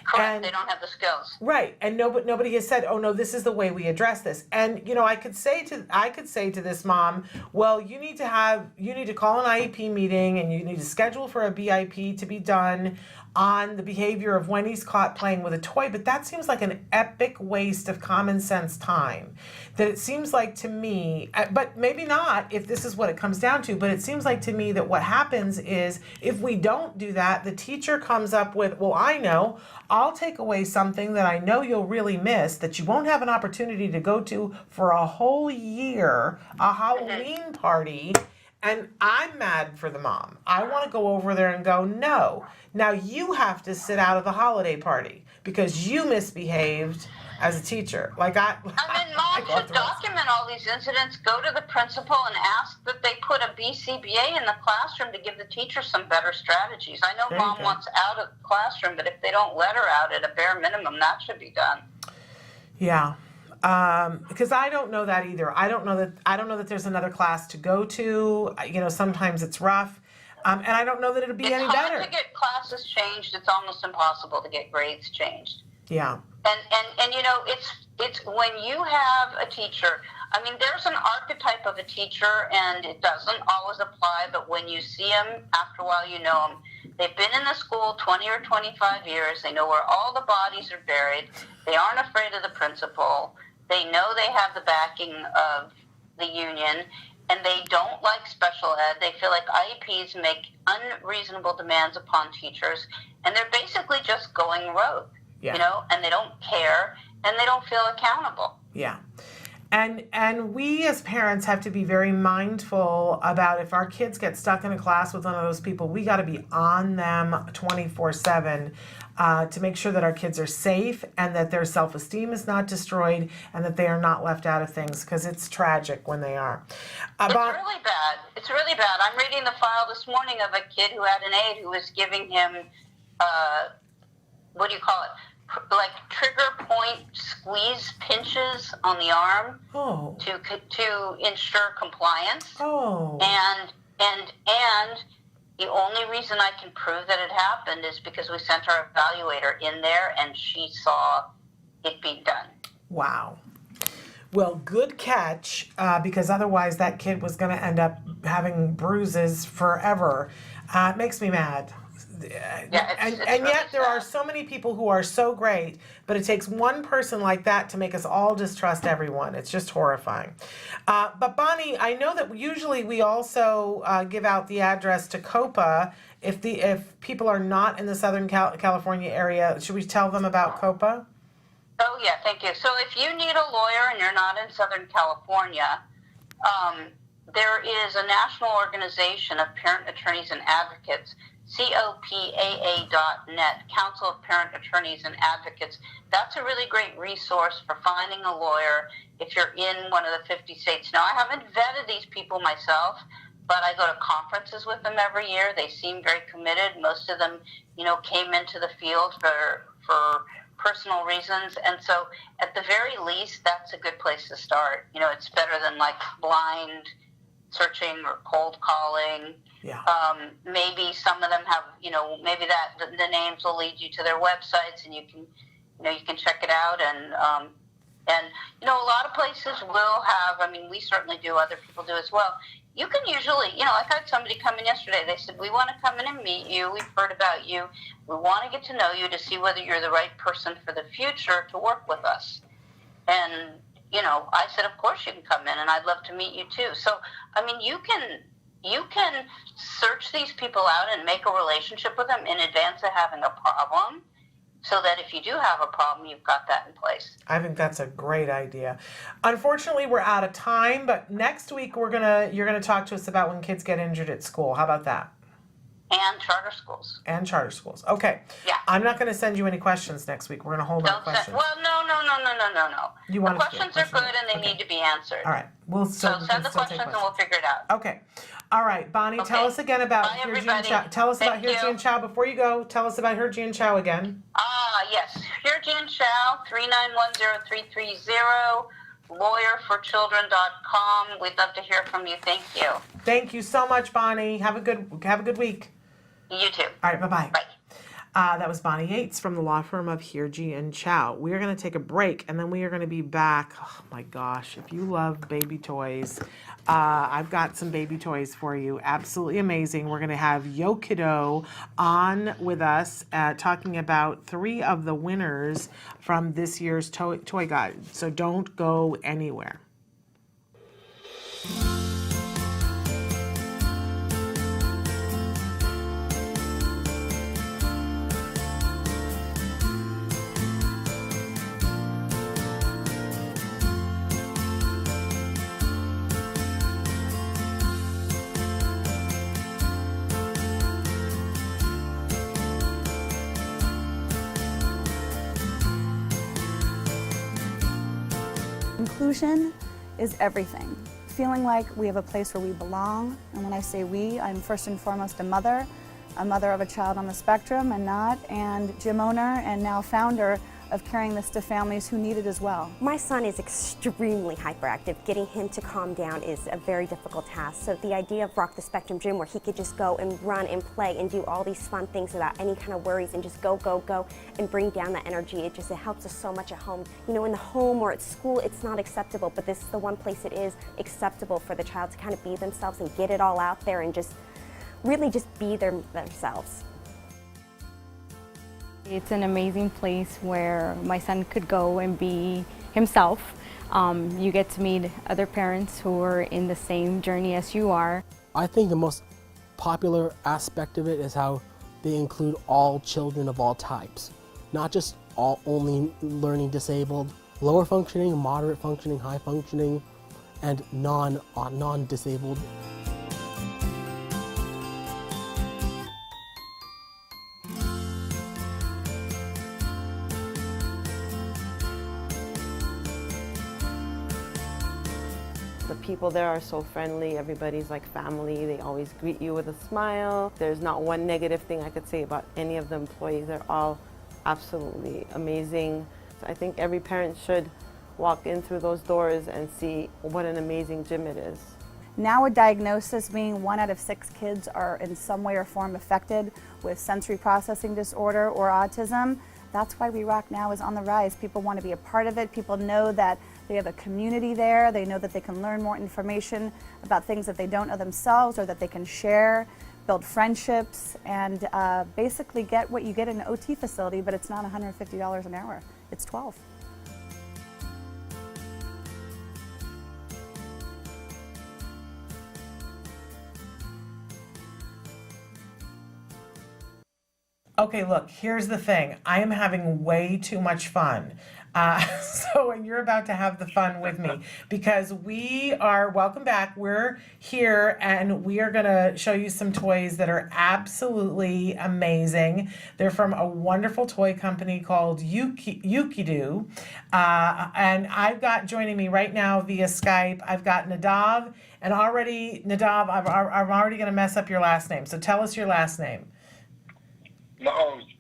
Correct. And, they don't have the skills. right. And nobody has said, oh no, this is the way we address this. And I could say to this mom, well, you need to call an IEP meeting, and you need to schedule for a BIP to be done on the behavior of when he's caught playing with a toy. But that seems like an epic waste of common sense time. That it seems like to me, but maybe not if this is what it comes down to, but it seems like to me that what happens is if we don't do that, the teacher comes up with, well, I know, I'll take away something that I know you'll really miss, that you won't have an opportunity to go to for a whole year, a Halloween party. And I'm mad for the mom. I want to go over there and go, no, now you have to sit out of the holiday party because you misbehaved as a teacher. Like I mean, mom should document all these incidents, go to the principal and ask that they put a BCBA in the classroom to give the teacher some better strategies. I know mom wants out of the classroom, but if they don't let her out at a bare minimum, that should be done. Yeah. Because I don't know that either. I don't know that there's another class to go to. Sometimes it's rough. And I don't know that it'll be any better. It's hard to get classes changed. It's almost impossible to get grades changed. Yeah. And it's when you have a teacher, I mean, there's an archetype of a teacher, and it doesn't always apply, but when you see them, after a while you know them. They've been in the school 20 or 25 years. They know where all the bodies are buried. They aren't afraid of the principal. They know they have the backing of the union, and they don't like special ed. They feel like IEPs make unreasonable demands upon teachers, and they're basically just going rogue, and they don't care, and they don't feel accountable. Yeah. And we as parents have to be very mindful about if our kids get stuck in a class with one of those people, we got to be on them 24/7 to make sure that our kids are safe and that their self-esteem is not destroyed and that they are not left out of things, because it's tragic when they are. It's really bad. It's really bad. I'm reading the file this morning of a kid who had an aide who was giving him, what do you call it? Like trigger point squeeze pinches on the arm to ensure compliance. And the only reason I can prove that it happened is because we sent our evaluator in there and she saw it being done. Wow. Well, good catch, because otherwise that kid was going to end up having bruises forever. It makes me mad. And really yet there sad. are so many people who are so great, but it takes one person like that to make us all distrust everyone. It's just horrifying. But Bonnie, I know that usually we also give out the address to COPA if people are not in the Southern California area. Should we tell them about COPA? Oh yeah, thank you. So if you need a lawyer and you're not in Southern California, there is a national organization of parent attorneys and advocates, COPAA.net, Council of Parent Attorneys and Advocates. That's a really great resource for finding a lawyer if you're in one of the 50 states. Now, I haven't vetted these people myself, but I go to conferences with them every year. They seem very committed. Most of them, came into the field for personal reasons. And so at the very least, that's a good place to start. You know, it's better than like blind searching or cold calling. Yeah. Maybe some of them have, you know, maybe that the names will lead you to their websites, and you can check it out. And you know, a lot of places will have, I mean, we certainly do, other people do as well. You can usually, you know, like I had somebody come in yesterday, they said, we want to come in and meet you, we've heard about you, we want to get to know you to see whether you're the right person for the future to work with us. And, you know, I said, of course you can come in, and I'd love to meet you too. So, I mean, you can search these people out and make a relationship with them in advance of having a problem, so that if you do have a problem, you've got that in place. I think that's a great idea. Unfortunately, we're out of time, but next week you're gonna talk to us about when kids get injured at school. How about that? And charter schools. And charter schools. Okay. Yeah. I'm not going to send you any questions next week. We're going to hold on questions. Well, no. You The want questions are good and they Okay. need to be answered. All right. We'll So we send can the still take questions and we'll figure it out. Okay. All right, Bonnie, tell Okay. us again about Bye, Hirji and everybody. Chow. Tell us about Thank Hirji you. and Chow. Before you go, tell us about Hirji and Chow again. Yes. Hirji Chow, 3910330, lawyerforchildren.com. We'd love to hear from you. Thank you. Thank you so much, Bonnie. Have a good week. You too. All right, bye-bye. Bye. That was Bonnie Yates from the law firm of Hirji and Chow. We are going to take a break, and then we are going to be back. Oh my gosh, if you love baby toys, I've got some baby toys for you. Absolutely amazing. We're going to have Yookido on with us talking about 3 of the winners from this year's toy guide. So don't go anywhere. Inclusion is everything. Feeling like we have a place where we belong, and when I say we, I'm first and foremost a mother of a child on the spectrum and not, and gym owner and now founder of carrying this to families who need it as well. My son is extremely hyperactive. Getting him to calm down is a very difficult task. So the idea of Rock the Spectrum Gym, where he could just go and run and play and do all these fun things without any kind of worries and just go, and bring down that energy, it helps us so much at home. You know, in the home or at school, it's not acceptable, but this is the one place it is acceptable for the child to kind of be themselves and get it all out there and just really just be themselves. It's an amazing place where my son could go and be himself. You get to meet other parents who are in the same journey as you are. I think the most popular aspect of it is how they include all children of all types, not just only learning disabled, lower functioning, moderate functioning, high functioning, and non-disabled. The people there are so friendly. Everybody's like family. They always greet you with a smile. There's not one negative thing I could say about any of the employees. They're all absolutely amazing. I think every parent should walk in through those doors and see what an amazing gym it is. Now a diagnosis being 1 out of 6 kids are in some way or form affected with sensory processing disorder or autism. That's why We Rock Now is on the rise. People want to be a part of it. People know that they have a community there. They know that they can learn more information about things that they don't know themselves or that they can share, build friendships, and basically get what you get in an OT facility, but it's not $150 an hour. It's $12. Okay, look, here's the thing. I am having way too much fun. So you're about to have the fun with me because welcome back. We're here and we are going to show you some toys that are absolutely amazing. They're from a wonderful toy company called Yookido. And I've got joining me right now via Skype, I've got Nadav. And I'm already going to mess up your last name. So tell us your last name.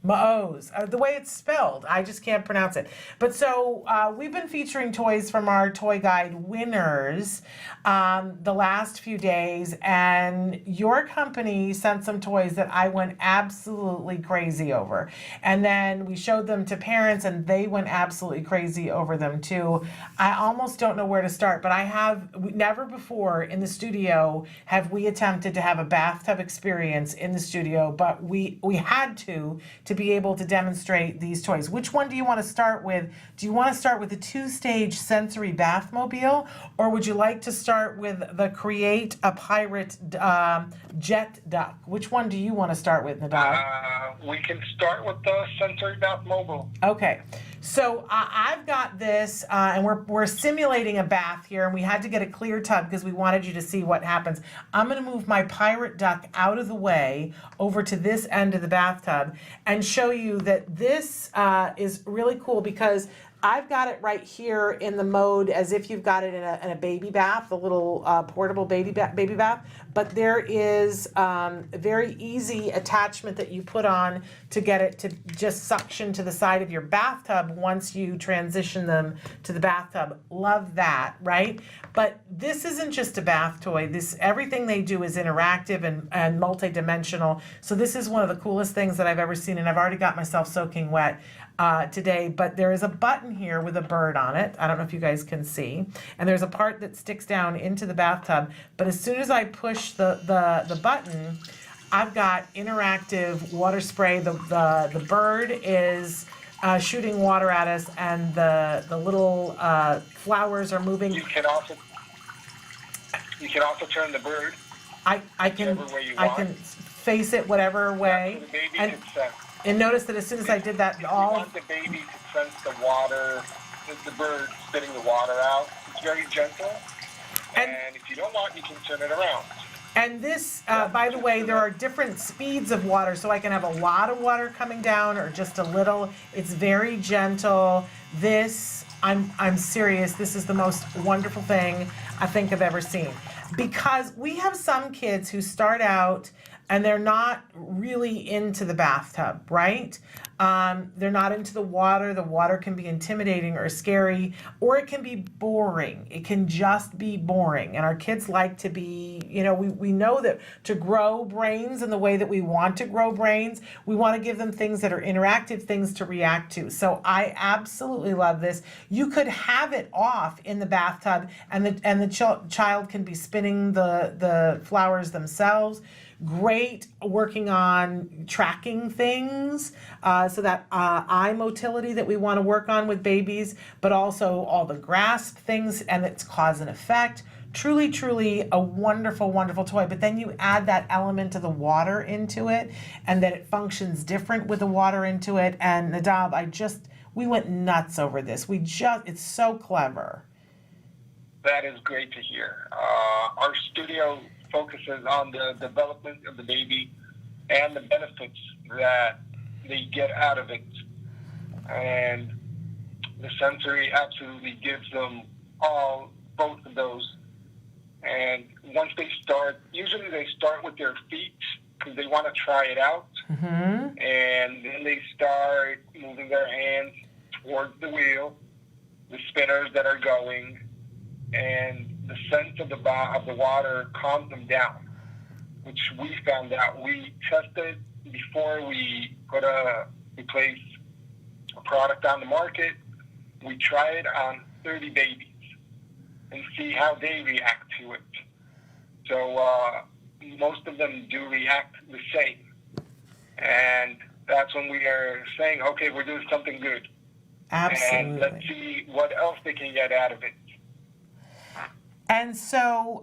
Maoz, the way it's spelled, I just can't pronounce it. But so we've been featuring toys from our toy guide winners the last few days, and your company sent some toys that I went absolutely crazy over. And then we showed them to parents, and they went absolutely crazy over them too. I almost don't know where to start, but never before in the studio have we attempted to have a bathtub experience in the studio, but we had to be able to demonstrate these toys. Which one do you want to start with? Do you want to start with the 2-stage sensory bathmobile, or would you like to start with the Create a Pirate Jet Duck? Which one do you want to start with, Nadav? We can start with the sensory bathmobile. Okay. So I've got this, and we're simulating a bath here, and we had to get a clear tub because we wanted you to see what happens. I'm going to move my pirate duck out of the way over to this end of the bathtub and show you that this is really cool because I've got it right here in the mode as if you've got it in a baby bath, the little portable baby bath. But there is a very easy attachment that you put on to get it to just suction to the side of your bathtub once you transition them to the bathtub. Love that, right? But this isn't just a bath toy. Everything they do is interactive and multi-dimensional. So this is one of the coolest things that I've ever seen, and I've already got myself soaking wet today. But there is a button here with a bird on it. I don't know if you guys can see. And there's a part that sticks down into the bathtub. But as soon as I push the button, I've got interactive water spray. The bird is shooting water at us, and the little flowers are moving. You can also turn the bird. I can face it whatever way. The baby can sense. And notice that as soon as I did that, if you want the baby to sense the water, the bird spitting the water out. It's very gentle. And if you don't want, you can turn it around. And this, by the way, there are different speeds of water, so I can have a lot of water coming down or just a little. It's very gentle. This, I'm serious, this is the most wonderful thing I think I've ever seen. Because we have some kids who start out and they're not really into the bathtub, right? They're not into the water. The water can be intimidating or scary, or it can be boring. It can just be boring. And our kids like to be, we know that to grow brains in the way that we want to grow brains, we want to give them things that are interactive, things to react to. So I absolutely love this. You could have it off in the bathtub, and the child can be spinning the flowers themselves. Great working on tracking things, so that eye motility that we want to work on with babies, but also all the grasp things and its cause and effect. Truly, truly a wonderful, wonderful toy. But then you add that element of the water into it, and that it functions different with the water into it. And Nadav, we went nuts over this. It's so clever. That is great to hear. Our studio focuses on the development of the baby and the benefits that they get out of it. And the sensory absolutely gives them both of those. And once they start, usually they start with their feet because they want to try it out. Mm-hmm. And then they start moving their hands towards the wheel, the spinners that are going, and the sense of the water calms them down, which we found out. We tested before we place a product on the market. We try it on 30 babies and see how they react to it. So most of them do react the same. And that's when we are saying, okay, we're doing something good. Absolutely. And let's see what else they can get out of it. And so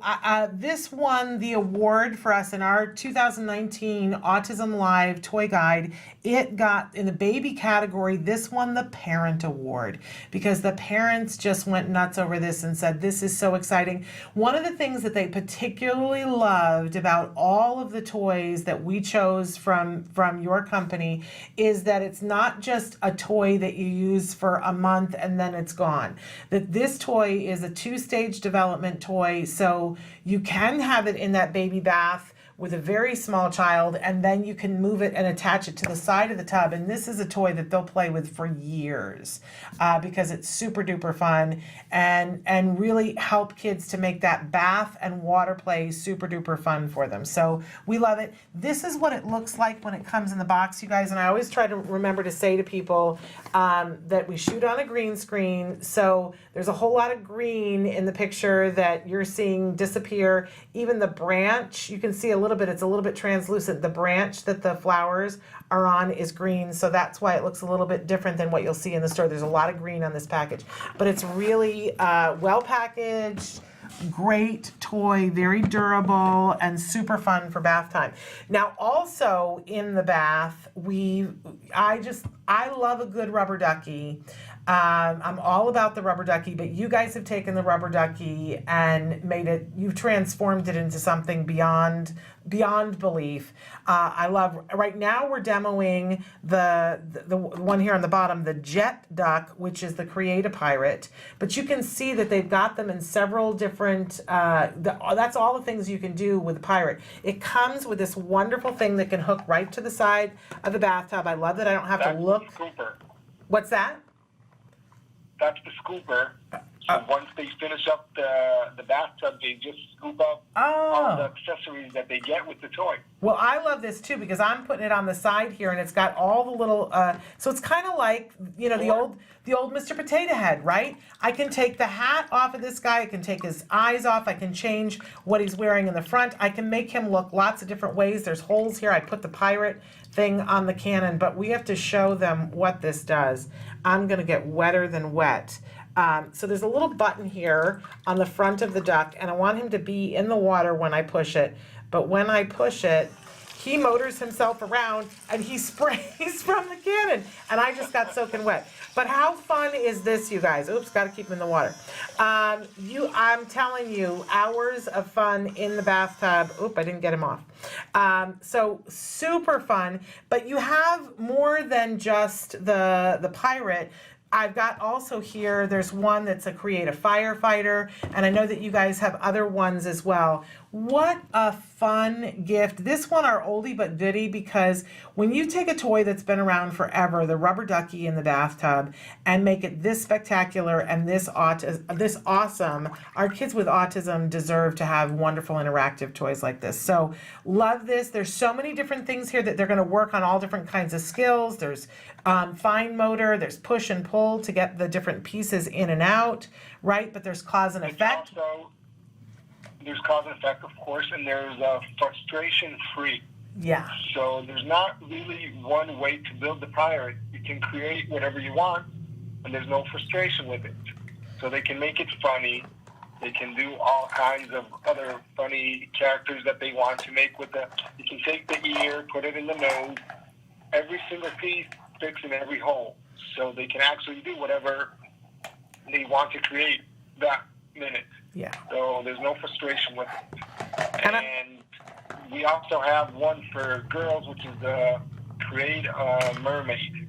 this won the award for us in our 2019 Autism Live Toy Guide. It got, in the baby category, this won the Parent Award because the parents just went nuts over this and said, this is so exciting. One of the things that they particularly loved about all of the toys that we chose from your company is that it's not just a toy that you use for a month and then it's gone. That this toy is a 2-stage development toy, so you can have it in that baby bath with a very small child, and then you can move it and attach it to the side of the tub. And this is a toy that they'll play with for years because it's super duper fun and really help kids to make that bath and water play super duper fun for them. So we love it. This is what it looks like when it comes in the box, you guys. And I always try to remember to say to people that we shoot on a green screen. So there's a whole lot of green in the picture that you're seeing disappear. Even the branch, you can see a little bit, it's a little bit translucent. The branch that the flowers are on is green, so that's why it looks a little bit different than what you'll see in the store. There's a lot of green on this package, but it's really well packaged, great toy, very durable, and super fun for bath time. Now, also in the bath, I love a good rubber ducky. I'm all about the rubber ducky, but you guys have taken the rubber ducky and you've transformed it into something beyond belief. I love, right now we're demoing the one here on the bottom, the Jet Duck, which is the Create a Pirate, but you can see that they've got them in several different, that's all the things you can do with the pirate. It comes with this wonderful thing that can hook right to the side of the bathtub. I love that I don't have to look. Scooper. What's that? That's the scooper. So once they finish up the bathtub, they just scoop up all the accessories that they get with the toy. Well, I love this too because I'm putting it on the side here, and it's got all the little. So it's kind of like the old Mr. Potato Head, right? I can take the hat off of this guy. I can take his eyes off. I can change what he's wearing in the front. I can make him look lots of different ways. There's holes here. I put the pirate thing on the cannon, but we have to show them what this does. I'm gonna get wetter than wet. So there's a little button here on the front of the duck, and I want him to be in the water when I push it. But when I push it, he motors himself around and he sprays from the cannon, and I just got soaking wet. But how fun is this, you guys? Oops, got to keep him in the water. I'm telling you, hours of fun in the bathtub. Oop, I didn't get him off. So super fun, but you have more than just the pirate. I've got also here, there's one that's a Create a Firefighter, and I know that you guys have other ones as well. What a fun gift. This one are oldie but goodie, because when you take a toy that's been around forever, the rubber ducky in the bathtub, and make it this spectacular and this awesome, our kids with autism deserve to have wonderful interactive toys like this. So love this. There's so many different things here that they're going to work on all different kinds of skills. There's fine motor, there's push and pull to get the different pieces in and out, right? But there's cause and effect. Also, there's cause and effect, of course, and there's frustration-free. Yeah. So there's not really one way to build the pirate. You can create whatever you want, and there's no frustration with it. So they can make it funny. They can do all kinds of other funny characters that they want to make with the. You can take the ear, put it in the nose. Every single piece fits in every hole. So they can actually do whatever they want to create that minute. Yeah. So there's no frustration with it. And we also have one for girls, which is the Create a Mermaid.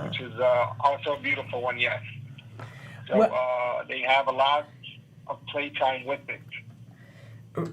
Which is also a beautiful one, yes. So they have a lot of playtime with it.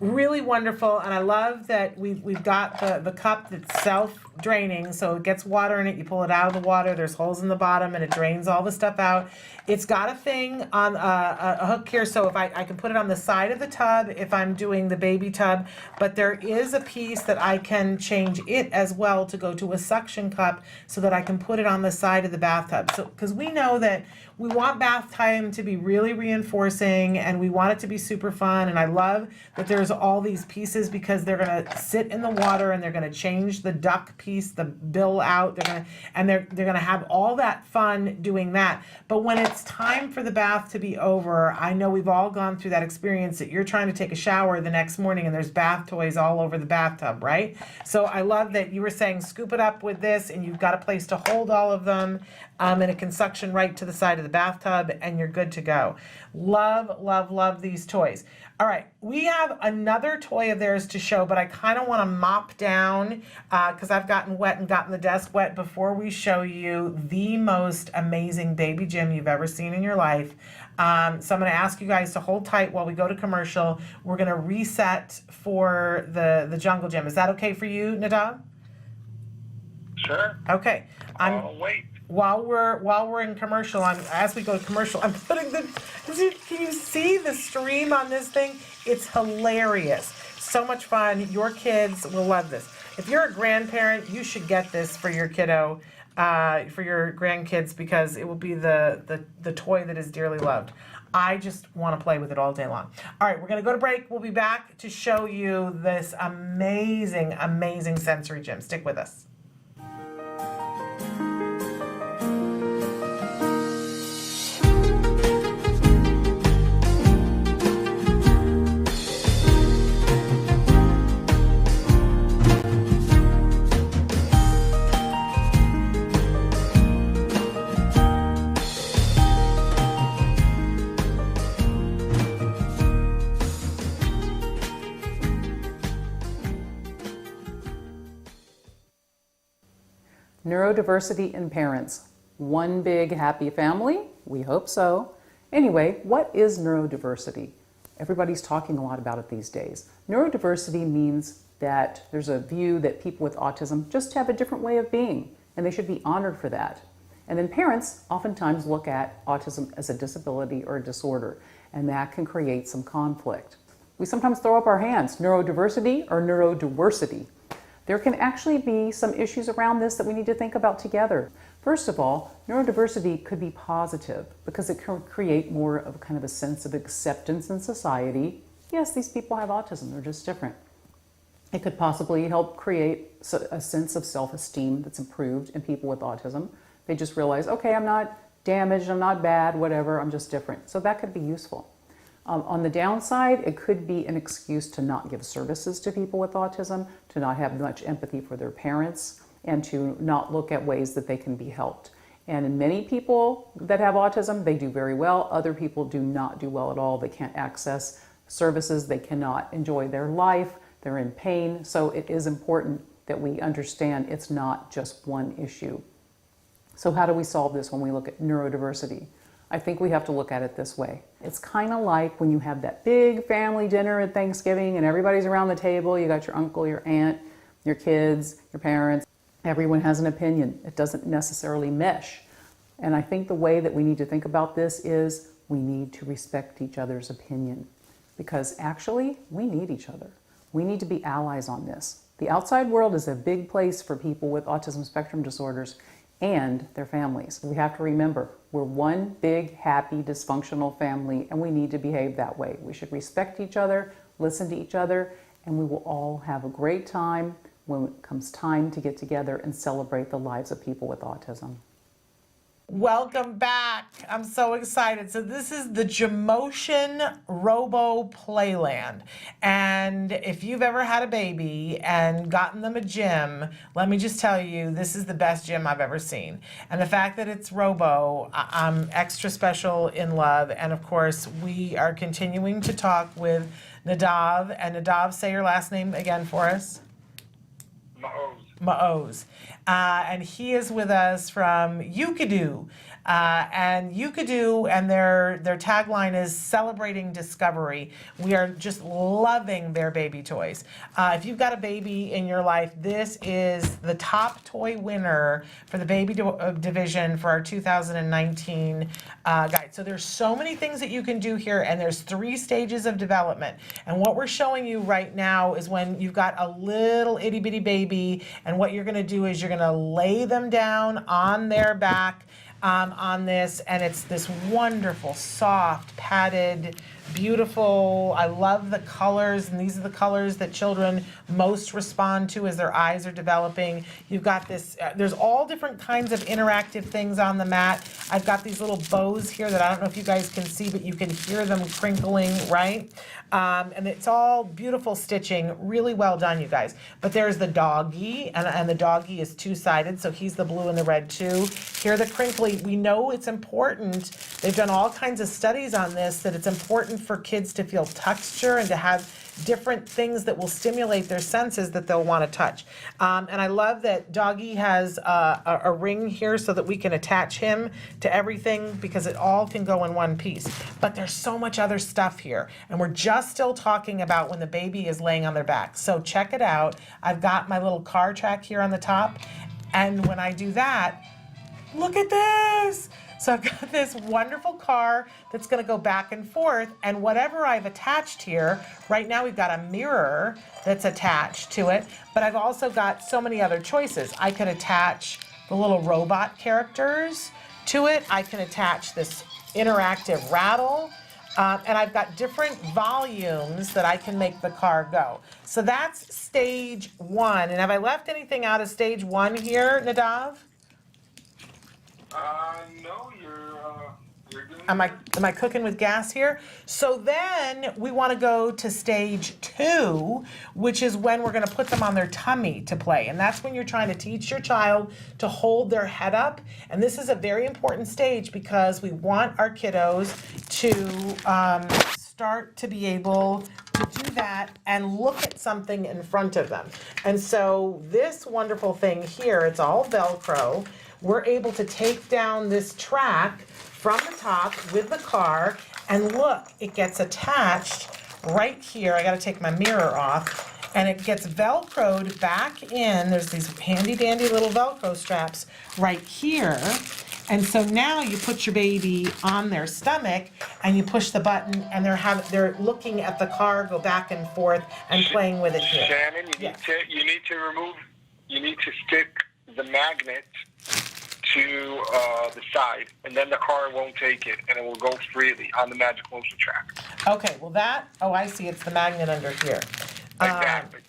Really wonderful, and I love that we've got the cup that's self-draining, so it gets water in it, you pull it out of the water, there's holes in the bottom, and it drains all the stuff out. It's got a thing on a hook here, so if I can put it on the side of the tub if I'm doing the baby tub, but there is a piece that I can change it as well to go to a suction cup so that I can put it on the side of the bathtub. So, because we know that we want bath time to be really reinforcing, and we want it to be super fun, and I love that there's all these pieces because they're gonna sit in the water and they're gonna change the duck piece, the bill out, they're gonna have all that fun doing that. But when it's time for the bath to be over, I know we've all gone through that experience that you're trying to take a shower the next morning and there's bath toys all over the bathtub, right? So I love that you were saying scoop it up with this and you've got a place to hold all of them, and it can suction right to the side of the bathtub and you're good to go. Love, love, love these toys. All right, we have another toy of theirs to show, but I kind of want to mop down because I've gotten wet and gotten the desk wet before we show you the most amazing baby gym you've ever seen in your life. So I'm going to ask you guys to hold tight while we go to commercial. We're going to reset for the jungle gym. Is that okay for you, Nadav? Sure. Okay. I'll wait. While we're in commercial, as we go to commercial, I'm putting can you see the stream on this thing? It's hilarious. So much fun. Your kids will love this. If you're a grandparent, you should get this for your kiddo, for your grandkids, because it will be the toy that is dearly loved. I just want to play with it all day long. All right, we're going to go to break. We'll be back to show you this amazing, amazing sensory gym. Stick with us. Neurodiversity in parents. One big happy family? We hope so. Anyway, what is neurodiversity? Everybody's talking a lot about it these days. Neurodiversity means that there's a view that people with autism just have a different way of being, and they should be honored for that. And then parents oftentimes look at autism as a disability or a disorder, and that can create some conflict. We sometimes throw up our hands, neurodiversity or neurodiversity. There can actually be some issues around this that we need to think about together. First of all, neurodiversity could be positive because it can create more of kind of a sense of acceptance in society. Yes, these people have autism, they're just different. It could possibly help create a sense of self-esteem that's improved in people with autism. They just realize, okay, I'm not damaged, I'm not bad, whatever, I'm just different. So that could be useful. On the downside, it could be an excuse to not give services to people with autism, to not have much empathy for their parents, and to not look at ways that they can be helped. And in many people that have autism, they do very well. Other people do not do well at all. They can't access services. They cannot enjoy their life. They're in pain. So it is important that we understand it's not just one issue. So how do we solve this when we look at neurodiversity? I think we have to look at it this way. It's kind of like when you have that big family dinner at Thanksgiving and everybody's around the table. You got your uncle, your aunt, your kids, your parents. Everyone has an opinion. It doesn't necessarily mesh. And I think the way that we need to think about this is we need to respect each other's opinion, because actually we need each other. We need to be allies on this. The outside world is a big place for people with autism spectrum disorders and their families. We have to remember, we're one big, happy, dysfunctional family, and we need to behave that way. We should respect each other, listen to each other, and we will all have a great time when it comes time to get together and celebrate the lives of people with autism. Welcome back. I'm so excited. So this is the Jamotion Robo Playland. And if you've ever had a baby and gotten them a gym, let me just tell you, this is the best gym I've ever seen. And the fact that it's Robo, I'm extra special in love. And of course, we are continuing to talk with Nadav. And Nadav, say your last name again for us. Maoz. And he is with us from Yookido. And Yookido and their tagline is celebrating discovery. We are just loving their baby toys. If you've got a baby in your life, this is the top toy winner for the baby division for our 2019 guide. So there's so many things that you can do here, and there's 3 stages of development. And what we're showing you right now is when you've got a little itty bitty baby, and what you're going to do is you're going to lay them down on their back on this, and it's this wonderful, soft, padded, beautiful. I love the colors, and these are the colors that children most respond to as their eyes are developing. You've got this, there's all different kinds of interactive things on the mat. I've got these little bows here that I don't know if you guys can see, but you can hear them crinkling, right? And it's all beautiful stitching, really well done, you guys. But there's the doggy, and the doggy is 2-sided, so he's the blue and the red too. Here the crinkly, we know it's important. They've done all kinds of studies on this, that it's important for kids to feel texture and to have different things that will stimulate their senses that they'll want to touch. And I love that Doggy has a ring here so that we can attach him to everything because it all can go in one piece. But there's so much other stuff here. And we're just still talking about when the baby is laying on their back. So check it out. I've got my little car track here on the top. And when I do that, look at this. So I've got this wonderful car that's going to go back and forth, and whatever I've attached here, right now we've got a mirror that's attached to it, but I've also got so many other choices. I could attach the little robot characters to it. I can attach this interactive rattle, and I've got different volumes that I can make the car go. So that's stage one. And have I left anything out of stage one here, Nadav? No, you're doing Am I cooking with gas here? So then we want to go to stage two, which is when we're going to put them on their tummy to play. And that's when you're trying to teach your child to hold their head up. And this is a very important stage because we want our kiddos to start to be able to do that and look at something in front of them. And so this wonderful thing here, it's all Velcro. We're able to take down this track from the top with the car, and look, it gets attached right here. I gotta take my mirror off, and it gets Velcroed back in. There's these handy dandy little Velcro straps right here. And so now you put your baby on their stomach and you push the button, and they're looking at the car go back and forth and playing with it here. Shannon, you need to stick the magnet to the side, and then the car won't take it, and it will go freely on the Magic Motion track. Okay, well I see, it's the magnet under here. Exactly.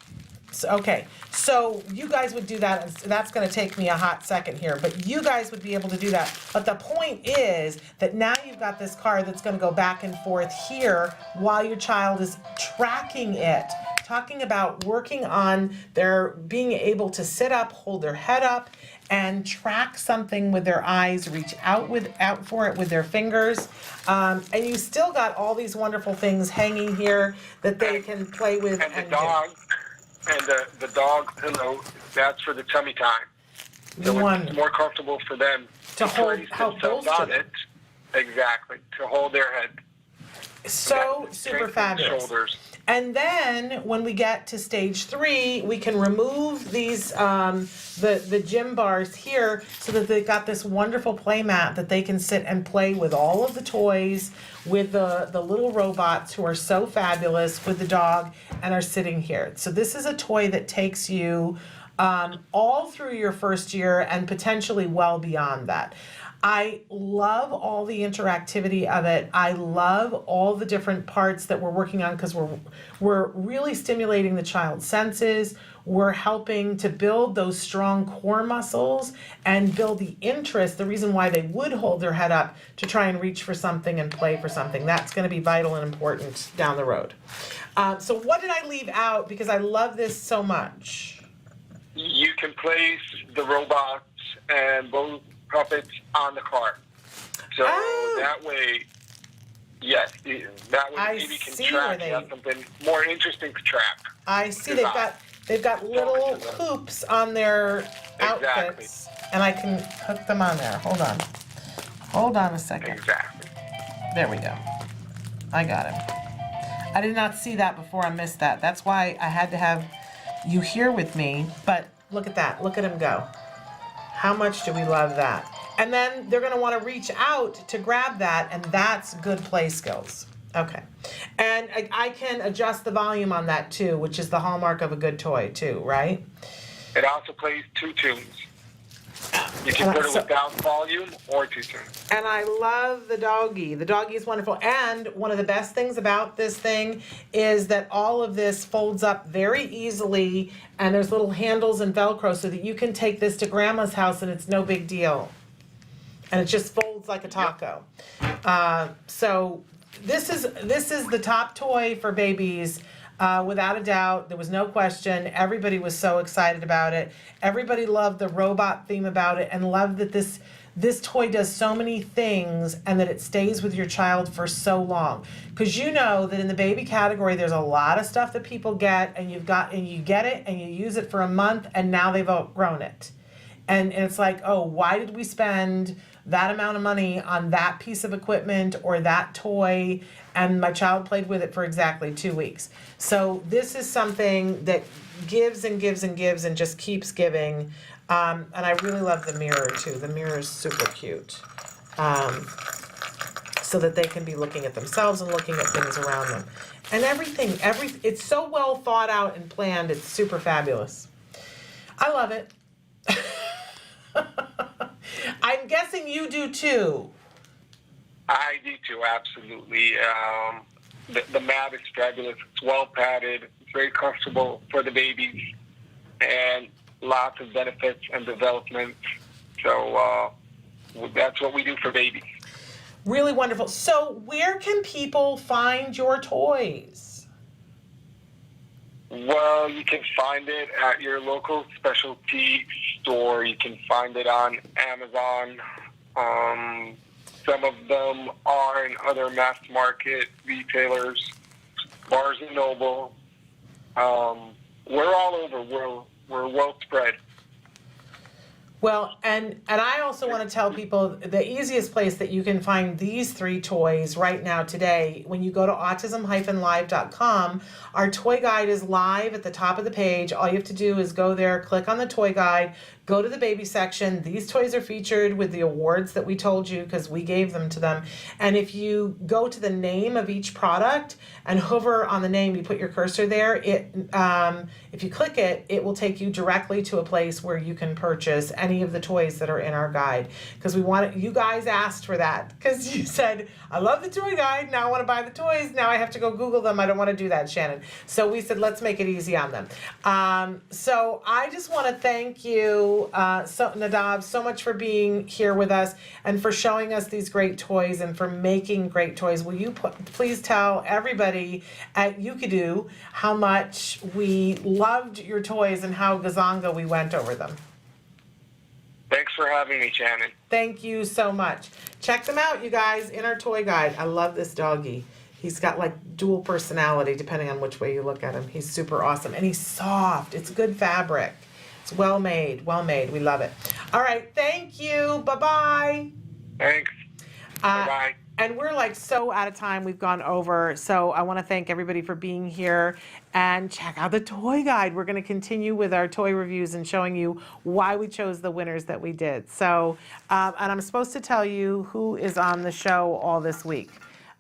So you guys would do that, and that's going to take me a hot second here, but you guys would be able to do that. But the point is that now you've got this car that's going to go back and forth here while your child is tracking it. Talking about working on their being able to sit up, hold their head up, and track something with their eyes, reach out for it with their fingers. And you still got all these wonderful things hanging here that they can play with. And the dog, and the dog pillow, that's for the tummy time. So it's more comfortable for them to hold, help themselves on it. Exactly, to hold their head. So super fabulous. Shoulders. And then when we get to stage 3, we can remove these the gym bars here so that they've got this wonderful play mat that they can sit and play with all of the toys, with the little robots who are so fabulous, with the dog, and are sitting here. So this is a toy that takes you all through your first year and potentially well beyond that. I love all the interactivity of it. I love all the different parts that we're working on because we're really stimulating the child's senses. We're helping to build those strong core muscles and build the interest, the reason why they would hold their head up to try and reach for something and play for something. That's going to be vital and important down the road. So what did I leave out because I love this so much? You can place the robots and both puppets on the car. So that way, yes, that way maybe can track. You have something more interesting to track. I see they've got little hoops on their outfits, and I can hook them on there. Hold on a second. Exactly. There we go. I got him. I did not see that before. I missed that. That's why I had to have you here with me. But look at that. Look at him go. How much do we love that? And then they're going to want to reach out to grab that, and that's good play skills. Okay. And I can adjust the volume on that too, which is the hallmark of a good toy too, right? It also plays 2 tunes. You can put it without volume or 2 tunes. And I love the doggy. The doggy is wonderful. And one of the best things about this thing is that all of this folds up very easily, and there's little handles and Velcro so that you can take this to grandma's house and it's no big deal. And it just folds like a taco. So this is the top toy for babies. Without a doubt, there was no question. Everybody was so excited about it. Everybody loved the robot theme about it and loved that this toy does so many things and that it stays with your child for so long. Because you know that in the baby category, there's a lot of stuff that people get, and you get it and you use it for a month, and now they've outgrown it. And it's like, oh, why did we spend that amount of money on that piece of equipment or that toy, and my child played with it for exactly 2 weeks. So this is something that gives and gives and gives and just keeps giving. And I really love the mirror too. The mirror is super cute. So that they can be looking at themselves and looking at things around them. And it's so well thought out and planned, it's super fabulous. I love it. I'm guessing you do too. I do too, absolutely. The mat is fabulous. It's well padded. It's very comfortable for the babies, and lots of benefits and development. So that's what we do for babies. Really wonderful. So where can people find your toys? Well, you can find it at your local specialty store. You can find it on Amazon. Some of them are in other mass market retailers, Barnes and Noble. We're all over. We're well spread. Well, and I also want to tell people the easiest place that you can find these 3 toys right now today, when you go to autism-live.com, our toy guide is live at the top of the page. All you have to do is go there, click on the toy guide, go to the baby section. These toys are featured with the awards that we told you because we gave them to them. And if you go to the name of each product and hover on the name, you put your cursor there, if you click it, it will take you directly to a place where you can purchase any of the toys that are in our guide. Because you guys asked for that. Because you said, I love the toy guide, now I want to buy the toys, now I have to go Google them. I don't want to do that, Shannon. So we said, let's make it easy on them. So I just want to thank you, Nadav, so much for being here with us and for showing us these great toys and for making great toys. Will you please tell everybody at Yookido how much we loved your toys and how gazonga we went over them? Thanks for having me, Shannon. Thank you so much. Check them out, you guys, in our toy guide. I love this doggy. He's got like dual personality depending on which way you look at him. He's super awesome. And he's soft. It's good fabric. It's well made. Well made. We love it. All right. Thank you. Bye-bye. Thanks. Bye-bye. And we're like so out of time. We've gone over. So I want to thank everybody for being here and check out the toy guide. We're going to continue with our toy reviews and showing you why we chose the winners that we did. So, and I'm supposed to tell you who is on the show all this week.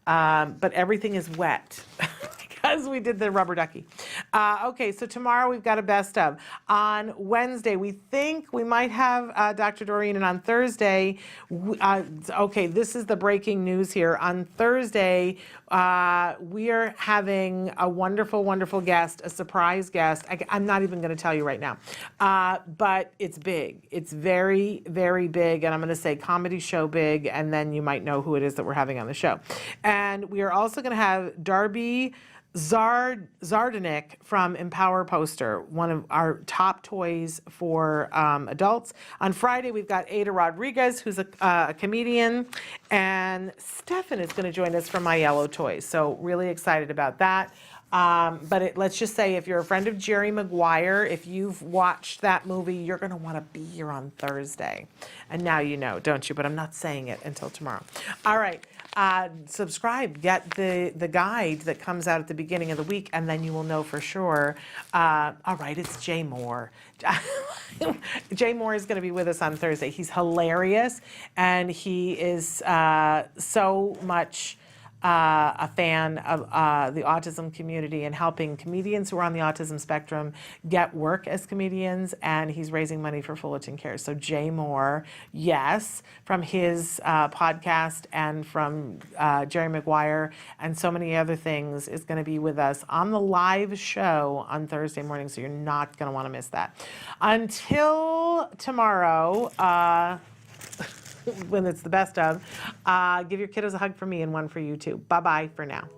But everything is wet because we did the rubber ducky. Okay, so tomorrow we've got a best of. On Wednesday, we think we might have Dr. Doreen, and on Thursday, okay, this is the breaking news here. On Thursday, we are having a wonderful, wonderful guest, a surprise guest. I'm not even going to tell you right now, but it's big. It's very, very big, and I'm going to say comedy show big, and then you might know who it is that we're having on the show. And we are also going to have Darby Zardanik from Empower Poster, one of our top toys for adults. On Friday, we've got Ada Rodriguez, who's a comedian, and Stefan is going to join us from My Yellow Toys. So really excited about that. But let's just say if you're a friend of Jerry Maguire, if you've watched that movie, you're going to want to be here on Thursday. And now you know, don't you? But I'm not saying it until tomorrow. All right. Subscribe, get the guide that comes out at the beginning of the week, and then you will know for sure. All right, it's Jay Moore. Jay Moore is going to be with us on Thursday. He's hilarious, and he is so much a fan of the autism community and helping comedians who are on the autism spectrum get work as comedians, and he's raising money for Fullerton Cares. So Jay Moore, yes, from his podcast and from Jerry Maguire and so many other things, is going to be with us on the live show on Thursday morning, so you're not going to want to miss that. Until tomorrow, when it's the best of, give your kiddos a hug for me and one for you too. Bye-bye for now.